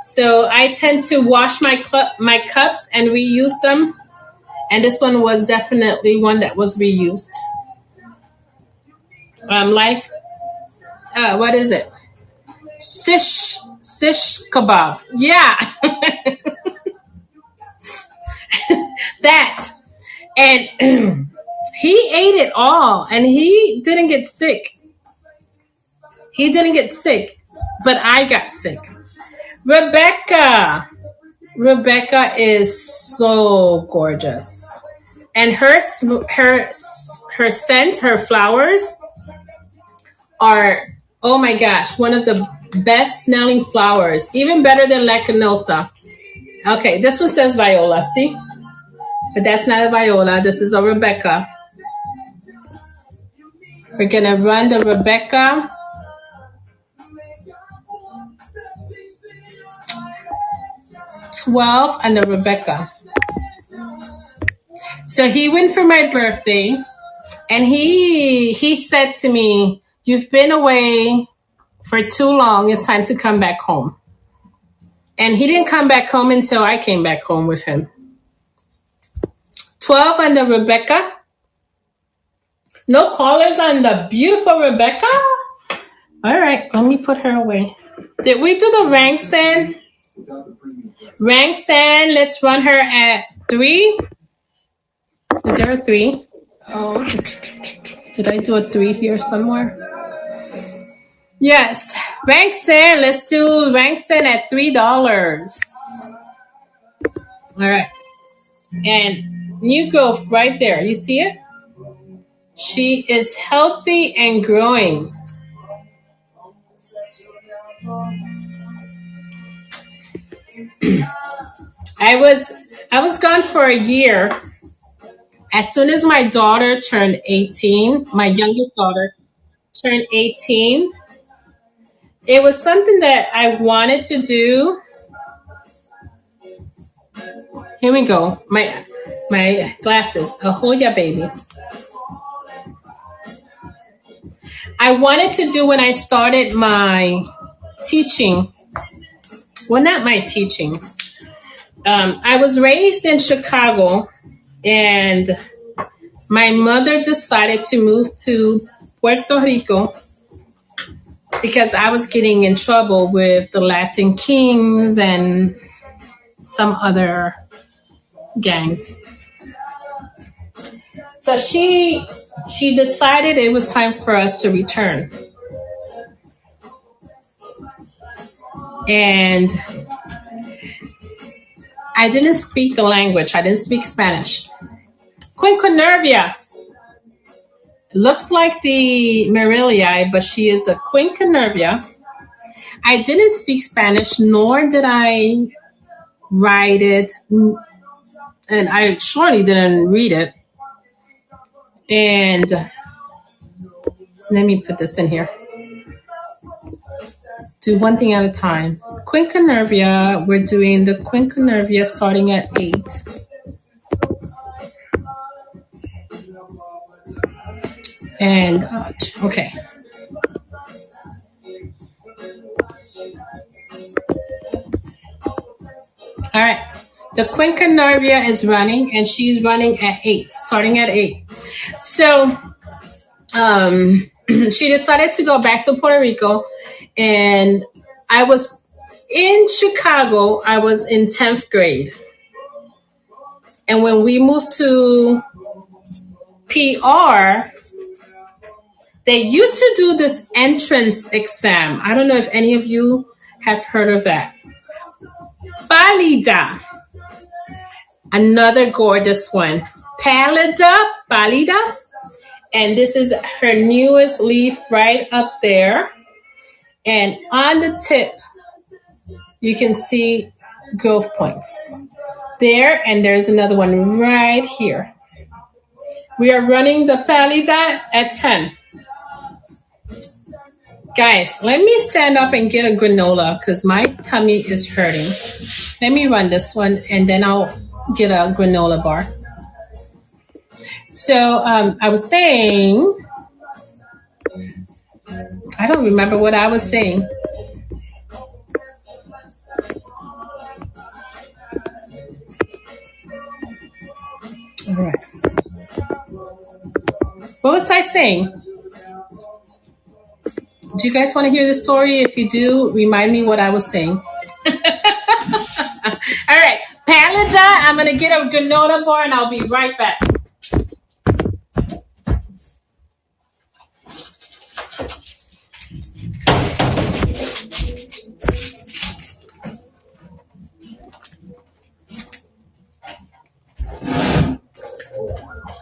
So I tend to wash my cups and reuse them. And this one was definitely one that was reused. What is it? Shish kebab. Yeah. That. And he ate it all and he didn't get sick. He didn't get sick, but I got sick. Rebecca is so gorgeous. And her scent, her flowers are, oh my gosh, one of the best smelling flowers, even better than Lacanosa. Okay, this one says Viola, see? But that's not a Viola, this is a Rebecca. We're gonna run the Rebecca. $12 and the Rebecca. So he went for my birthday and he said to me, "You've been away for too long, it's time to come back home." And he didn't come back home until I came back home with him. 12 on the Rebecca. No callers on the beautiful Rebecca? All right, let me put her away. Did we do the rank sand? Rank sand, let's run her at 3. Is there a 3? Oh, did I do a 3 here somewhere? Yes, rank sand, let's do rank sand at $3. All right. And new growth right there. You see it? She is healthy and growing. I was gone for a year. As soon as my daughter turned 18, my youngest daughter turned 18, it was something that I wanted to do. Here we go. My glasses. A Hoya baby. I wanted to do when I started my teaching. Well, not my teaching. I was raised in Chicago, and my mother decided to move to Puerto Rico because I was getting in trouble with the Latin Kings and some other gangs. So she decided it was time for us to return. And I didn't speak the language. I didn't speak Spanish. Quinquenervia. Looks like the Marillii, but she is a Quinquenervia. I didn't speak Spanish, nor did I write it. And I surely didn't read it. And let me put this in here. Do one thing at a time. Quinquenervia, we're doing the Quinquenervia starting at 8. And, okay. All right. The Quinquenervia is running, and she's running at 8, starting at 8. So, she decided to go back to Puerto Rico, and I was in Chicago. I was in 10th grade. And when we moved to PR, they used to do this entrance exam. I don't know if any of you have heard of that. Pálida. Another gorgeous one. Pálida. And this is her newest leaf right up there. And on the tip, you can see growth points. There, and there's another one right here. We are running the Pálida at 10. Guys, let me stand up and get a granola because my tummy is hurting. Let me run this one, and then I'll get a granola bar. So I was saying, I don't remember what I was saying. All right. What was I saying? Do you guys want to hear the story? If you do, remind me what I was saying. All right. Pálida, I'm going to get a granola bar, and I'll be right back.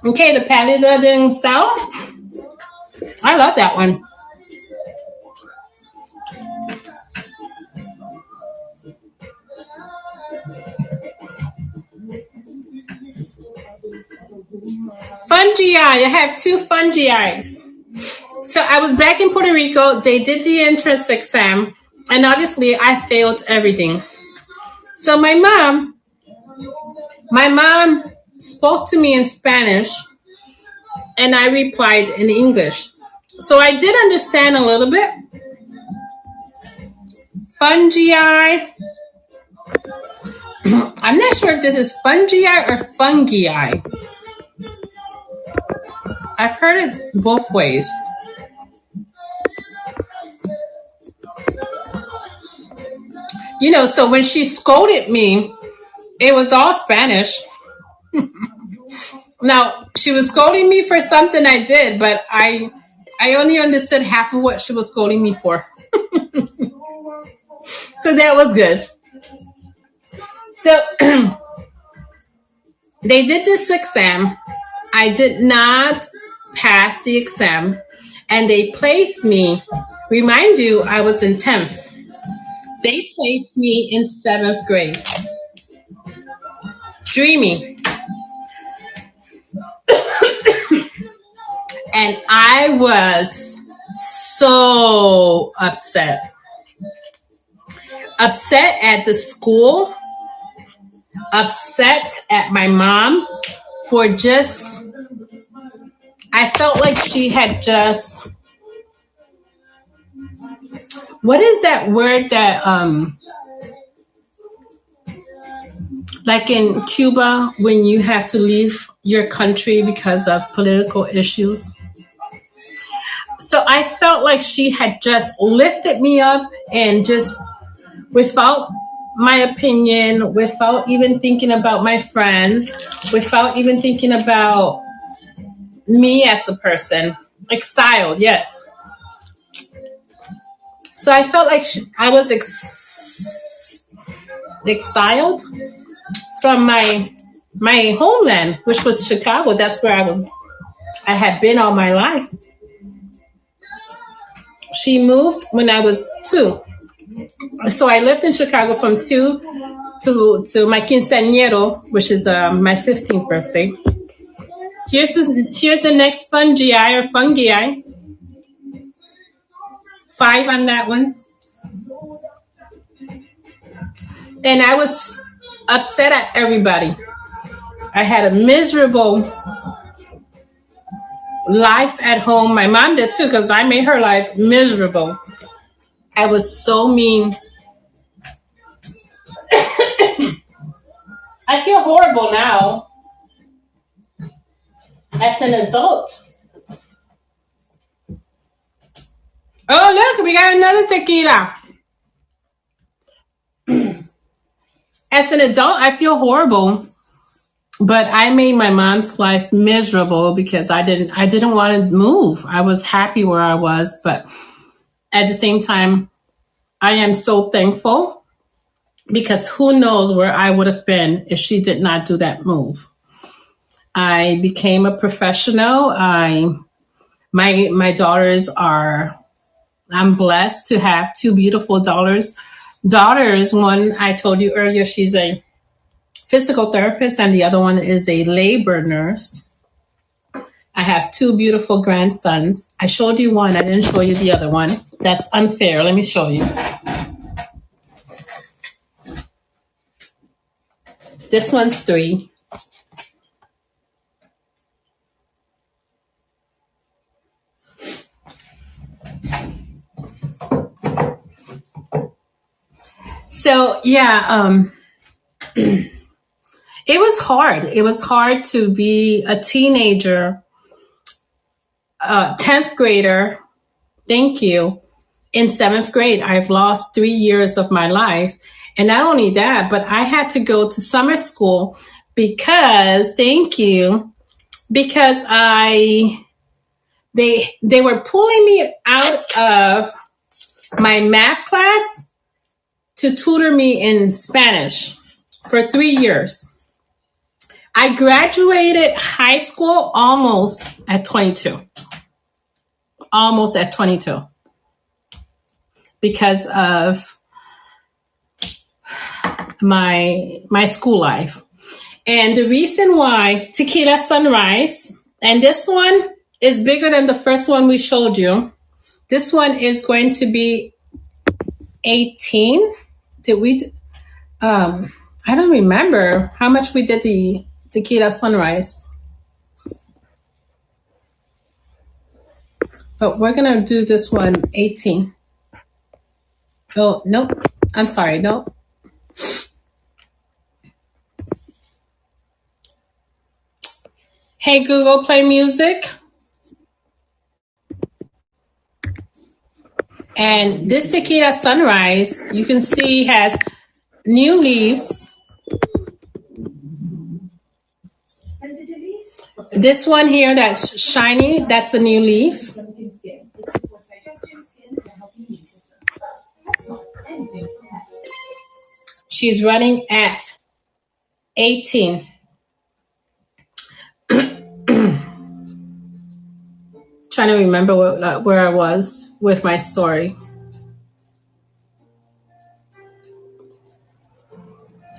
Okay, the Pálida didn't sell. I love that one. Fungi. I have two fungi. So I was back in Puerto Rico. They did the entrance exam, and obviously I failed everything. So my mom spoke to me in Spanish, and I replied in English. So I did understand a little bit. Fungi. I'm not sure if this is fungi or fungi. I've heard it both ways. So when she scolded me, it was all Spanish. Now, she was scolding me for something I did, but I only understood half of what she was scolding me for. So that was good. So they did this exam. I did not pass the exam, and they placed me. Remind you, I was in 10th. They placed me in 7th grade. Dreaming. And I was so upset. Upset at the school. Upset at my mom for just, I felt like she had just, what is that word that, like in Cuba, when you have to leave your country because of political issues? So I felt like she had just lifted me up and just, without my opinion, without even thinking about my friends, without even thinking about me as a person, exiled, yes. So I felt like I was exiled from my homeland, which was Chicago. That's where I had been all my life. She moved when I was 2. So I lived in Chicago from 2 to my quinceañero, which is my 15th birthday. Here's the next fungi or fungi. 5 on that one. And I was upset at everybody. I had a miserable life at home. My mom did too, because I made her life miserable. I was so mean. I feel horrible now as an adult. Oh, look, we got another tequila. As an adult, I feel horrible. But I made my mom's life miserable because I didn't want to move. I was happy where I was, but at the same time, I am so thankful because who knows where I would have been if she did not do that move. I became a professional. My daughters are, I'm blessed to have 2 beautiful daughters. One, I told you earlier, she's a physical therapist, and the other one is a labor nurse. I have 2 beautiful grandsons. I showed you one. I didn't show you the other one. That's unfair. Let me show you. This one's 3. So, yeah, it was hard. It was hard to be a teenager, 10th grader. Thank you. In 7th grade, I've lost 3 years of my life. And not only that, but I had to go to summer school because, thank you, because they were pulling me out of my math class to tutor me in Spanish for 3 years. I graduated high school almost at 22. Almost at 22. Because of my school life. And the reason why Tequila Sunrise, And this one is bigger than the first one we showed you. This one is going to be 18. Did we? I don't remember how much we did the tequila sunrise, but we're gonna do this one 18. Oh, nope. I'm sorry. Nope. Hey, Google, play music. And this tequila sunrise, you can see, has new leaves. This one here that's shiny, that's a new leaf. She's running at 18. Trying to remember where I was with my story.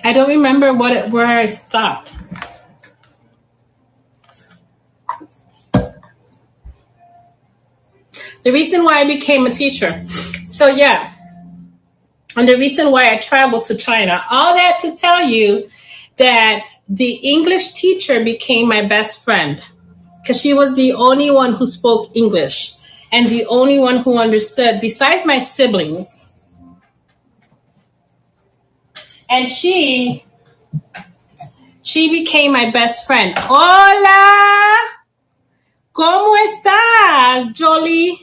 I don't remember where I stopped. The reason why I became a teacher. So yeah, and the reason why I traveled to China. All that to tell you that the English teacher became my best friend, because she was the only one who spoke English and the only one who understood, besides my siblings. And she became my best friend. Hola, ¿cómo estás, Jolie?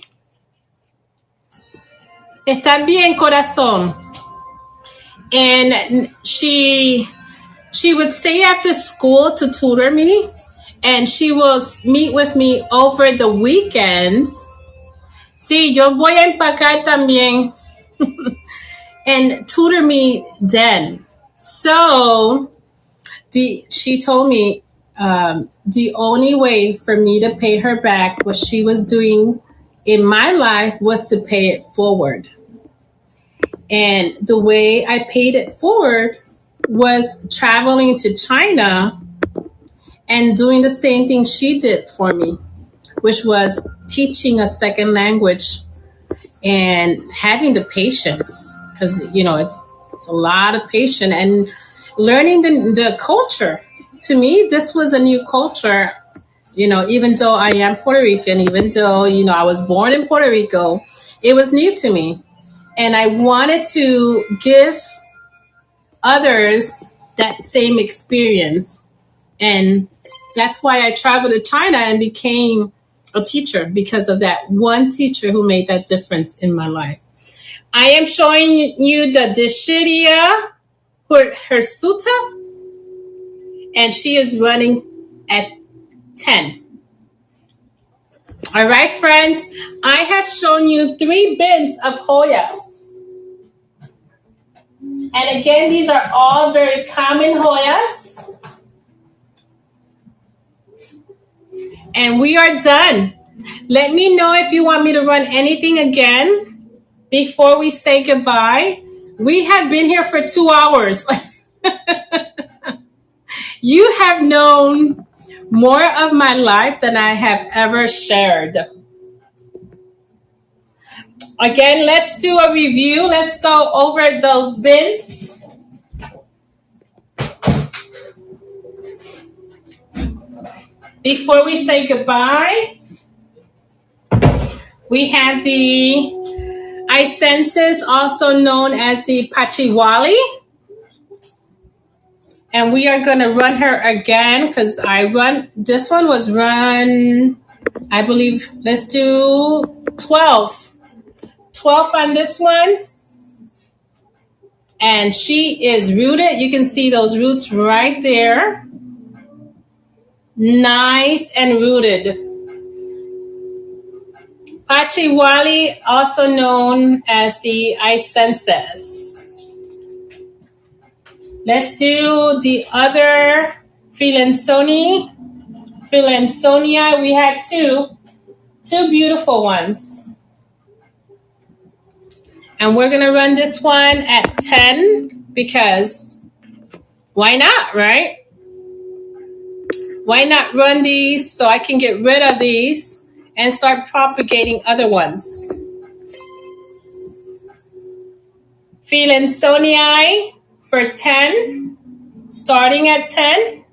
¿Estás bien, corazón? And she would stay after school to tutor me, and she will meet with me over the weekends. Sí, yo voy a empacar también. And tutor me then. So she told me the only way for me to pay her back what she was doing in my life was to pay it forward. And the way I paid it forward was traveling to China and doing the same thing she did for me, which was teaching a second language and having the patience, because it's a lot of patience, and learning the culture. To me, this was a new culture. Even though I am Puerto Rican, even though I was born in Puerto Rico, it was new to me, and I wanted to give others that same experience. And that's why I traveled to China and became a teacher, because of that one teacher who made that difference in my life. I am showing you the Dishidia Hirsuta, and she is running at 10. All right, friends, I have shown you 3 bins of Hoyas. And again, these are all very common Hoyas. And we are done. Let me know if you want me to run anything again before we say goodbye. We have been here for 2 hours. You have known more of my life than I have ever shared. Again, let's do a review. Let's go over those bins. Before we say goodbye, we have the Isensis, also known as the Pachiwali. And we are going to run her again, because this one was run, I believe, let's do 12. 12 on this one. And she is rooted. You can see those roots right there. Nice and rooted. Pachiwali, also known as the Isensis. Let's do the other Philansonia. We had two beautiful ones. And we're going to run this one at 10, because why not, right? Why not run these so I can get rid of these and start propagating other ones? Feeling Sony for 10, starting at 10.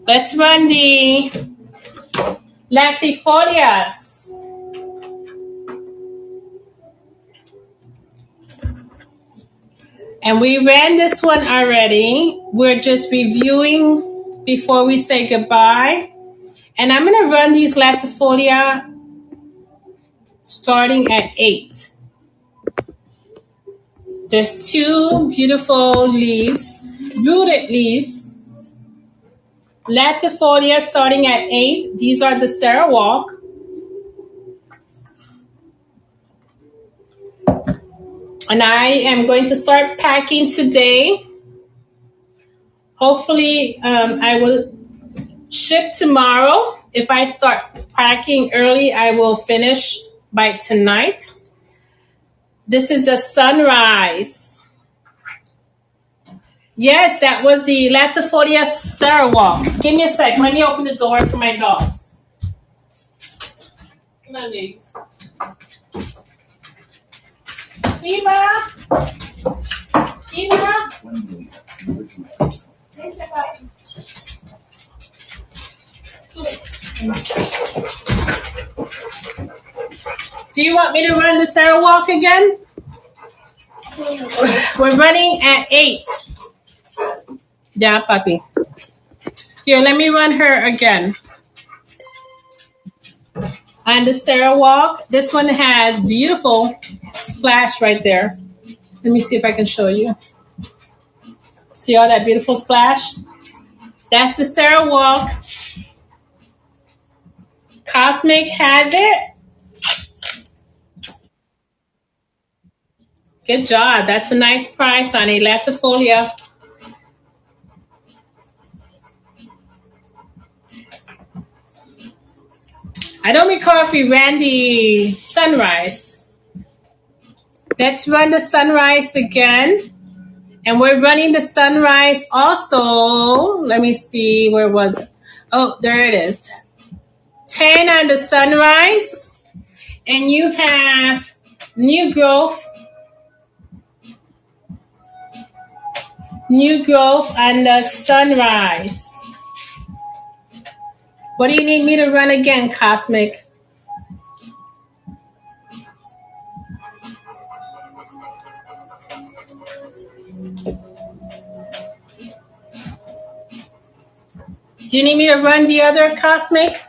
Let's run the latifolias. And we ran this one already. We're just reviewing before we say goodbye. And I'm going to run these latifolia starting at 8. There's 2 beautiful leaves, rooted leaves. Latifolia starting at 8. These are the Sarawak. And I am going to start packing today. Hopefully, I will ship tomorrow. If I start packing early, I will finish by tonight. This is the sunrise. Yes, that was the Latifolia Sarawak. Give me a sec. Let me open the door for my dogs. Come on, babies. Eva? Eva? Do you want me to run the Sarawak again? We're running at 8. Yeah, puppy. Here, let me run her again. And the Sarawak, this one has beautiful splash right there. Let me see if I can show you. See all that beautiful splash? That's the Sarawak. Cosmic has it. Good job. That's a nice price on a latifolia. I don't recall if we ran the sunrise. Let's run the sunrise again. And we're running the sunrise also. Let me see. Where was it? Oh, there it is. 10 on the sunrise. And you have new growth. New growth on the sunrise. What do you need me to run again, Cosmic? Do you need me to run the other, Cosmic?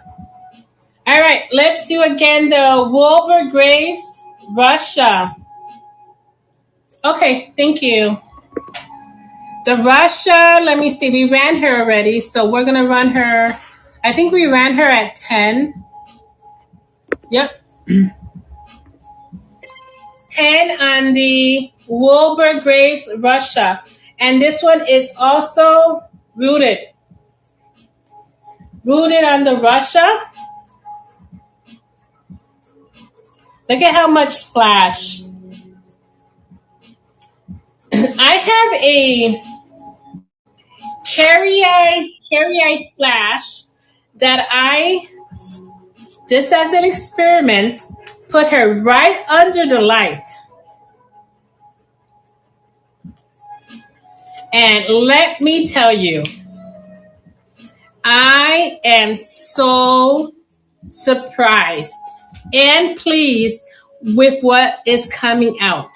All right, let's do again the Wilbur Graves, Russia. Okay, thank you. The Russia, let me see. We ran her already, so we're going to run her. I think we ran her at 10. Yep. 10 on the Wilbur Graves, Russia. And this one is also rooted. Rooted on the Russia. Look at how much splash. I have a carry splash that I, just as an experiment, put her right under the light. And let me tell you, I am so surprised and pleased with what is coming out.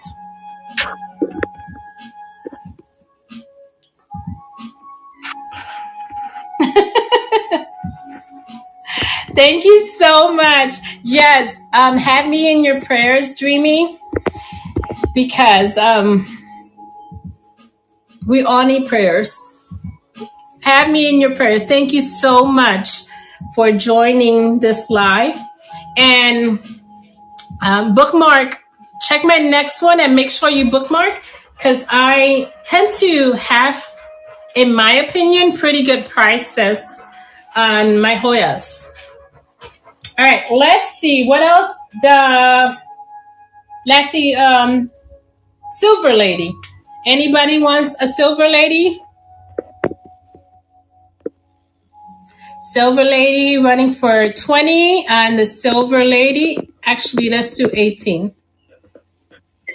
Thank you so much. Yes, have me in your prayers, Dreamy, because we all need prayers. Have me in your prayers. Thank you so much for joining this live. And bookmark, check my next one and make sure you bookmark, because I tend to have, in my opinion, pretty good prices on my Hoyas. All right, let's see what else. The Silver lady. Anybody wants a silver lady? Silver lady running for 20 and the silver lady, actually let's do 18.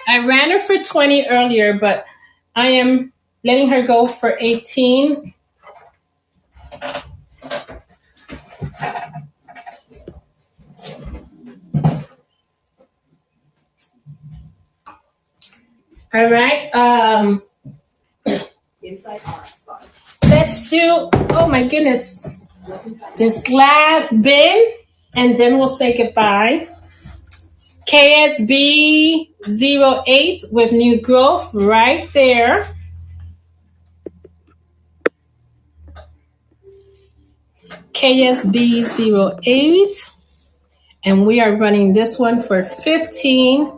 I ran her for 20 earlier, but I am letting her go for 18. All right. Let's do, oh my goodness, this last bin, and then we'll say goodbye. KSB 08 with new growth right there. KSB 08. And we are running this one for 15.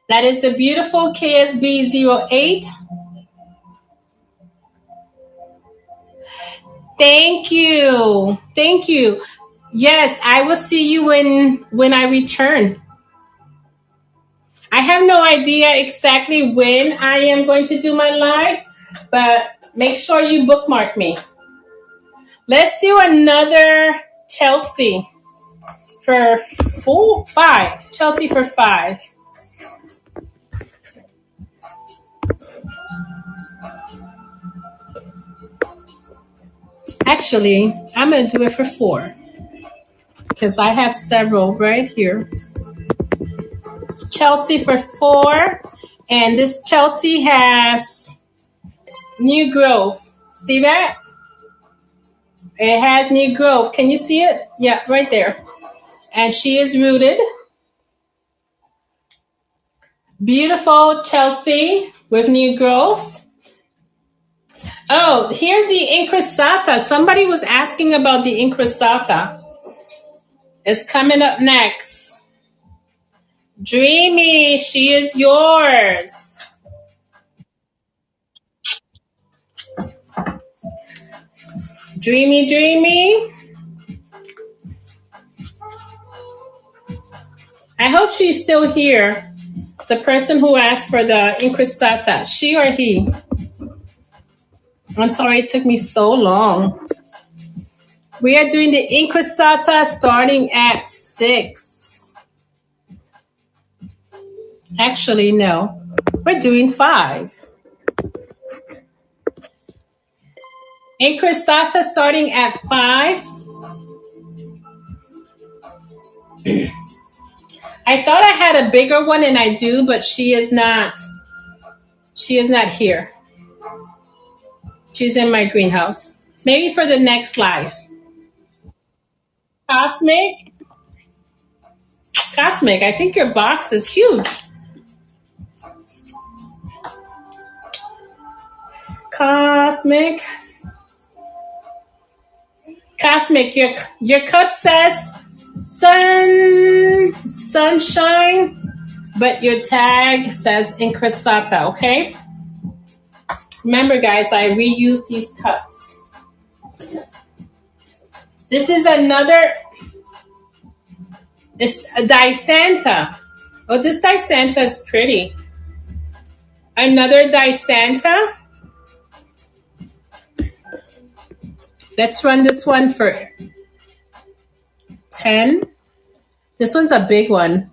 That is the beautiful KSB 08. Thank you. Thank you. Yes, I will see you when I return. I have no idea exactly when I am going to do my live, but make sure you bookmark me. Let's do another Chelsea for 5. Chelsea for 5. Actually, I'm going to do it for 4 because I have several right here. Chelsea for 4. And this Chelsea has new growth. See that? It has new growth. Can you see it? Yeah, right there. And she is rooted. Beautiful Chelsea with new growth. Oh, here's the incrustata. Somebody was asking about the incrustata. It's coming up next. Dreamy, she is yours. Dreamy, dreamy. I hope she's still here. The person who asked for the incrustata, she or he? I'm sorry it took me so long. We are doing the incrustata starting at 6. Actually, no. We're doing 5. Incrustata starting at 5. I thought I had a bigger one, and I do, but she is not. She is not here. She's in my greenhouse. Maybe for the next live. Cosmic. Cosmic, I think your box is huge. Cosmic. Cosmic, your cup says sunshine, but your tag says incrustata, okay? Remember, guys, I reuse these cups. This is another, it's a Dysanta. Oh, this Dysanta is pretty. Another Dysanta. Let's run this one for 10. This one's a big one.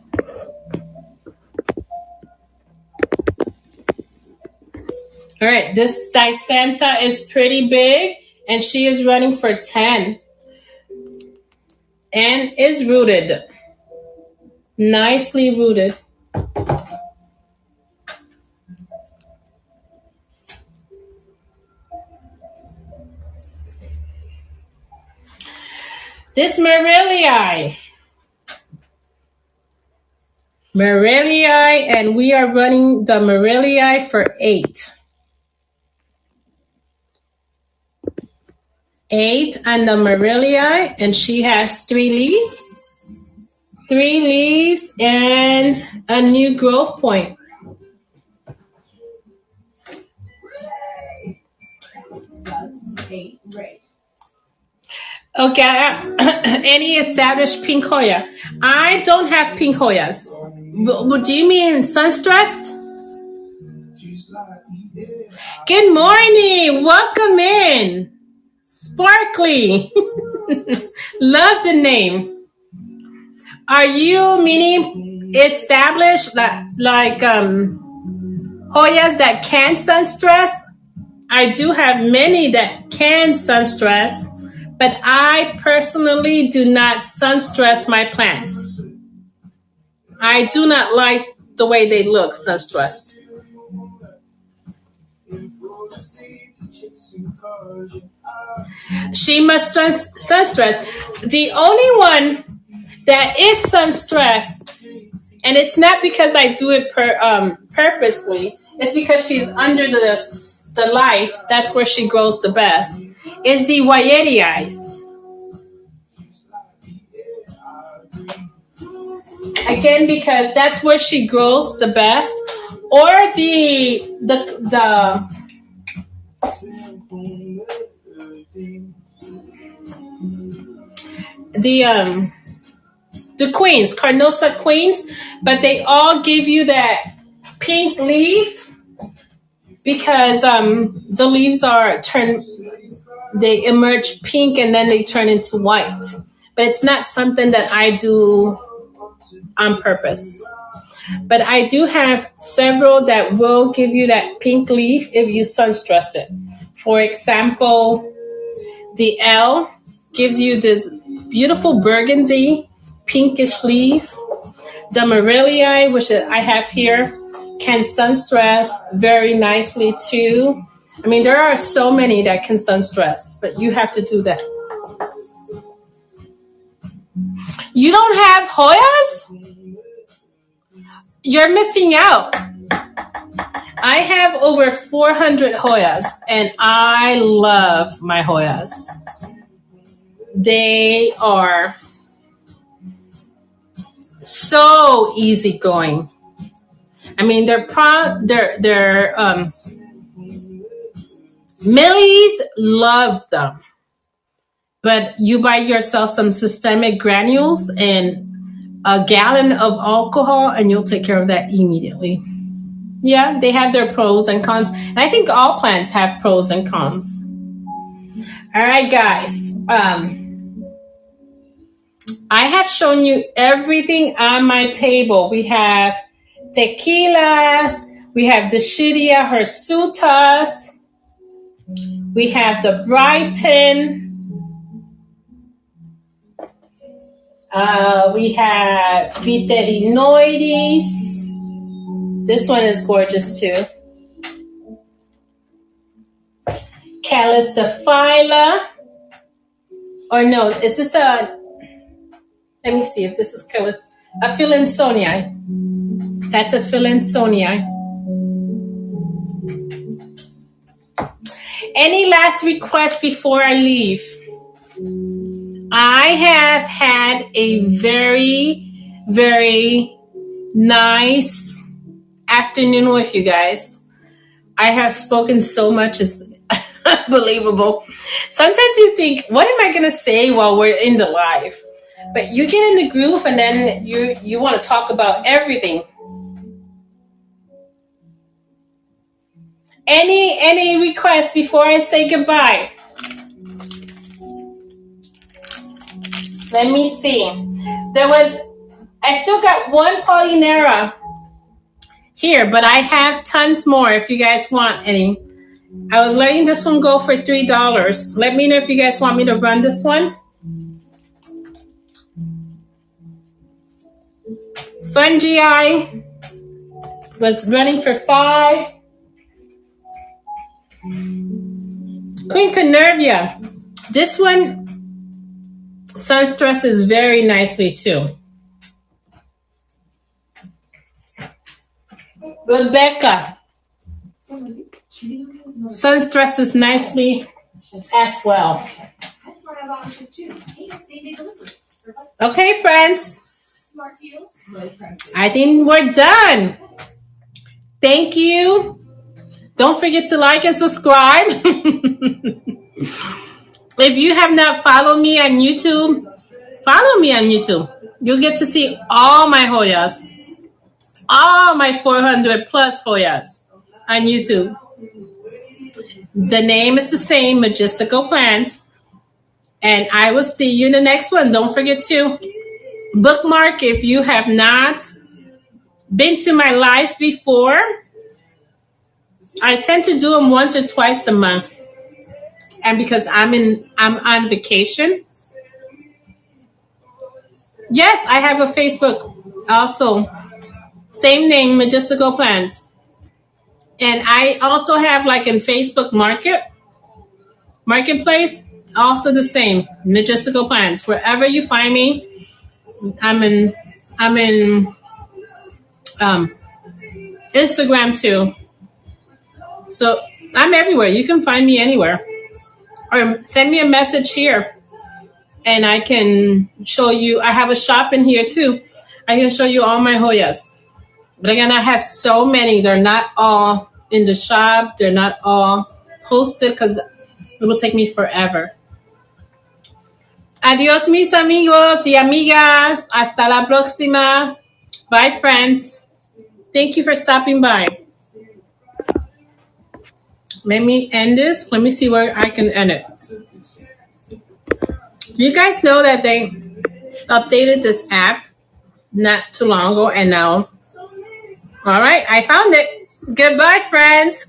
All right, this Dysanta is pretty big, and she is running for 10. And is rooted. Nicely rooted. This Morellii, and we are running the Morellii for 8. 8 on the Morellii, and she has 3 leaves. 3 leaves and a new growth point. Okay. Any established pink Hoya? I don't have pink Hoyas. Do you mean sun stressed? Good morning. Welcome in. Sparkly. Love the name. Are you meaning established like Hoyas that can sun stress? I do have many that can sun stress, but I personally do not sun stress my plants. I do not like the way they look sun stressed. She must sun stress. The only one that is sun stressed, and it's not because I do it purposely. It's because she's under the light. That's where she grows the best. Is the Wayeti. Again, because that's where she grows the best, or the queens, Carnosa queens, but they all give you that pink leaf because the leaves they emerge pink and then they turn into white. But it's not something that I do on purpose. But I do have several that will give you that pink leaf if you sun stress it. For example, the L gives you this beautiful burgundy pinkish leaf. The Morellii, which I have here, can sun stress very nicely too. I mean, there are so many that can sun stress, but you have to do that. You don't have Hoyas? You're missing out. I have over 400 Hoyas, and I love my Hoyas. They are so easygoing. I mean, Millies love them. But you buy yourself some systemic granules and a gallon of alcohol, and you'll take care of that immediately. Yeah, they have their pros and cons. And I think all plants have pros and cons. All right, guys. I have shown you everything on my table. We have tequilas. We have the Shiria hirsutas. We have the Brighton. We have Viterinoides. This one is gorgeous too. Calistophylla. Or no, is this let me see if this is a Philinsonii. That's a Philinsonii. Any last requests before I leave? I have had a very, very nice afternoon with you guys. I have spoken so much, it's unbelievable. Sometimes you think, what am I going to say while we're in the live? But you get in the groove and then you want to talk about everything. Any requests before I say goodbye? Let me see. I still got one Polynera here, but I have tons more if you guys want any. I was letting this one go for $3. Let me know if you guys want me to run this one. Fungi was running for $5. Quincunnervia. This one sun stresses very nicely too. Rebecca. Sun stresses nicely as well. Okay, friends. I think we're done. Thank you. Don't forget to like and subscribe. If you have not followed me on YouTube, follow me on YouTube. You'll get to see all my Hoyas, all my 400 plus Hoyas on YouTube. The name is the same, Majestical Plants. And I will see you in the next one. Don't forget to bookmark if you have not been to my lives before. I tend to do them once or twice a month. And because I'm on vacation. Yes, I have a Facebook also. Same name, Majestical Plants. And I also have like in Facebook Marketplace, also the same, Majestical Plants. Wherever you find me, I'm in Instagram too. So I'm everywhere. You can find me anywhere. Or send me a message here and I can show you. I have a shop in here too. I can show you all my Hoyas. But again, I have so many. They're not all in the shop. They're not all posted because it will take me forever. Adiós, mis amigos y amigas. Hasta la próxima. Bye, friends. Thank you for stopping by. Let me end this. Let me see where I can end it. You guys know that they updated this app not too long ago, and now, all right, I found it. Goodbye, friends.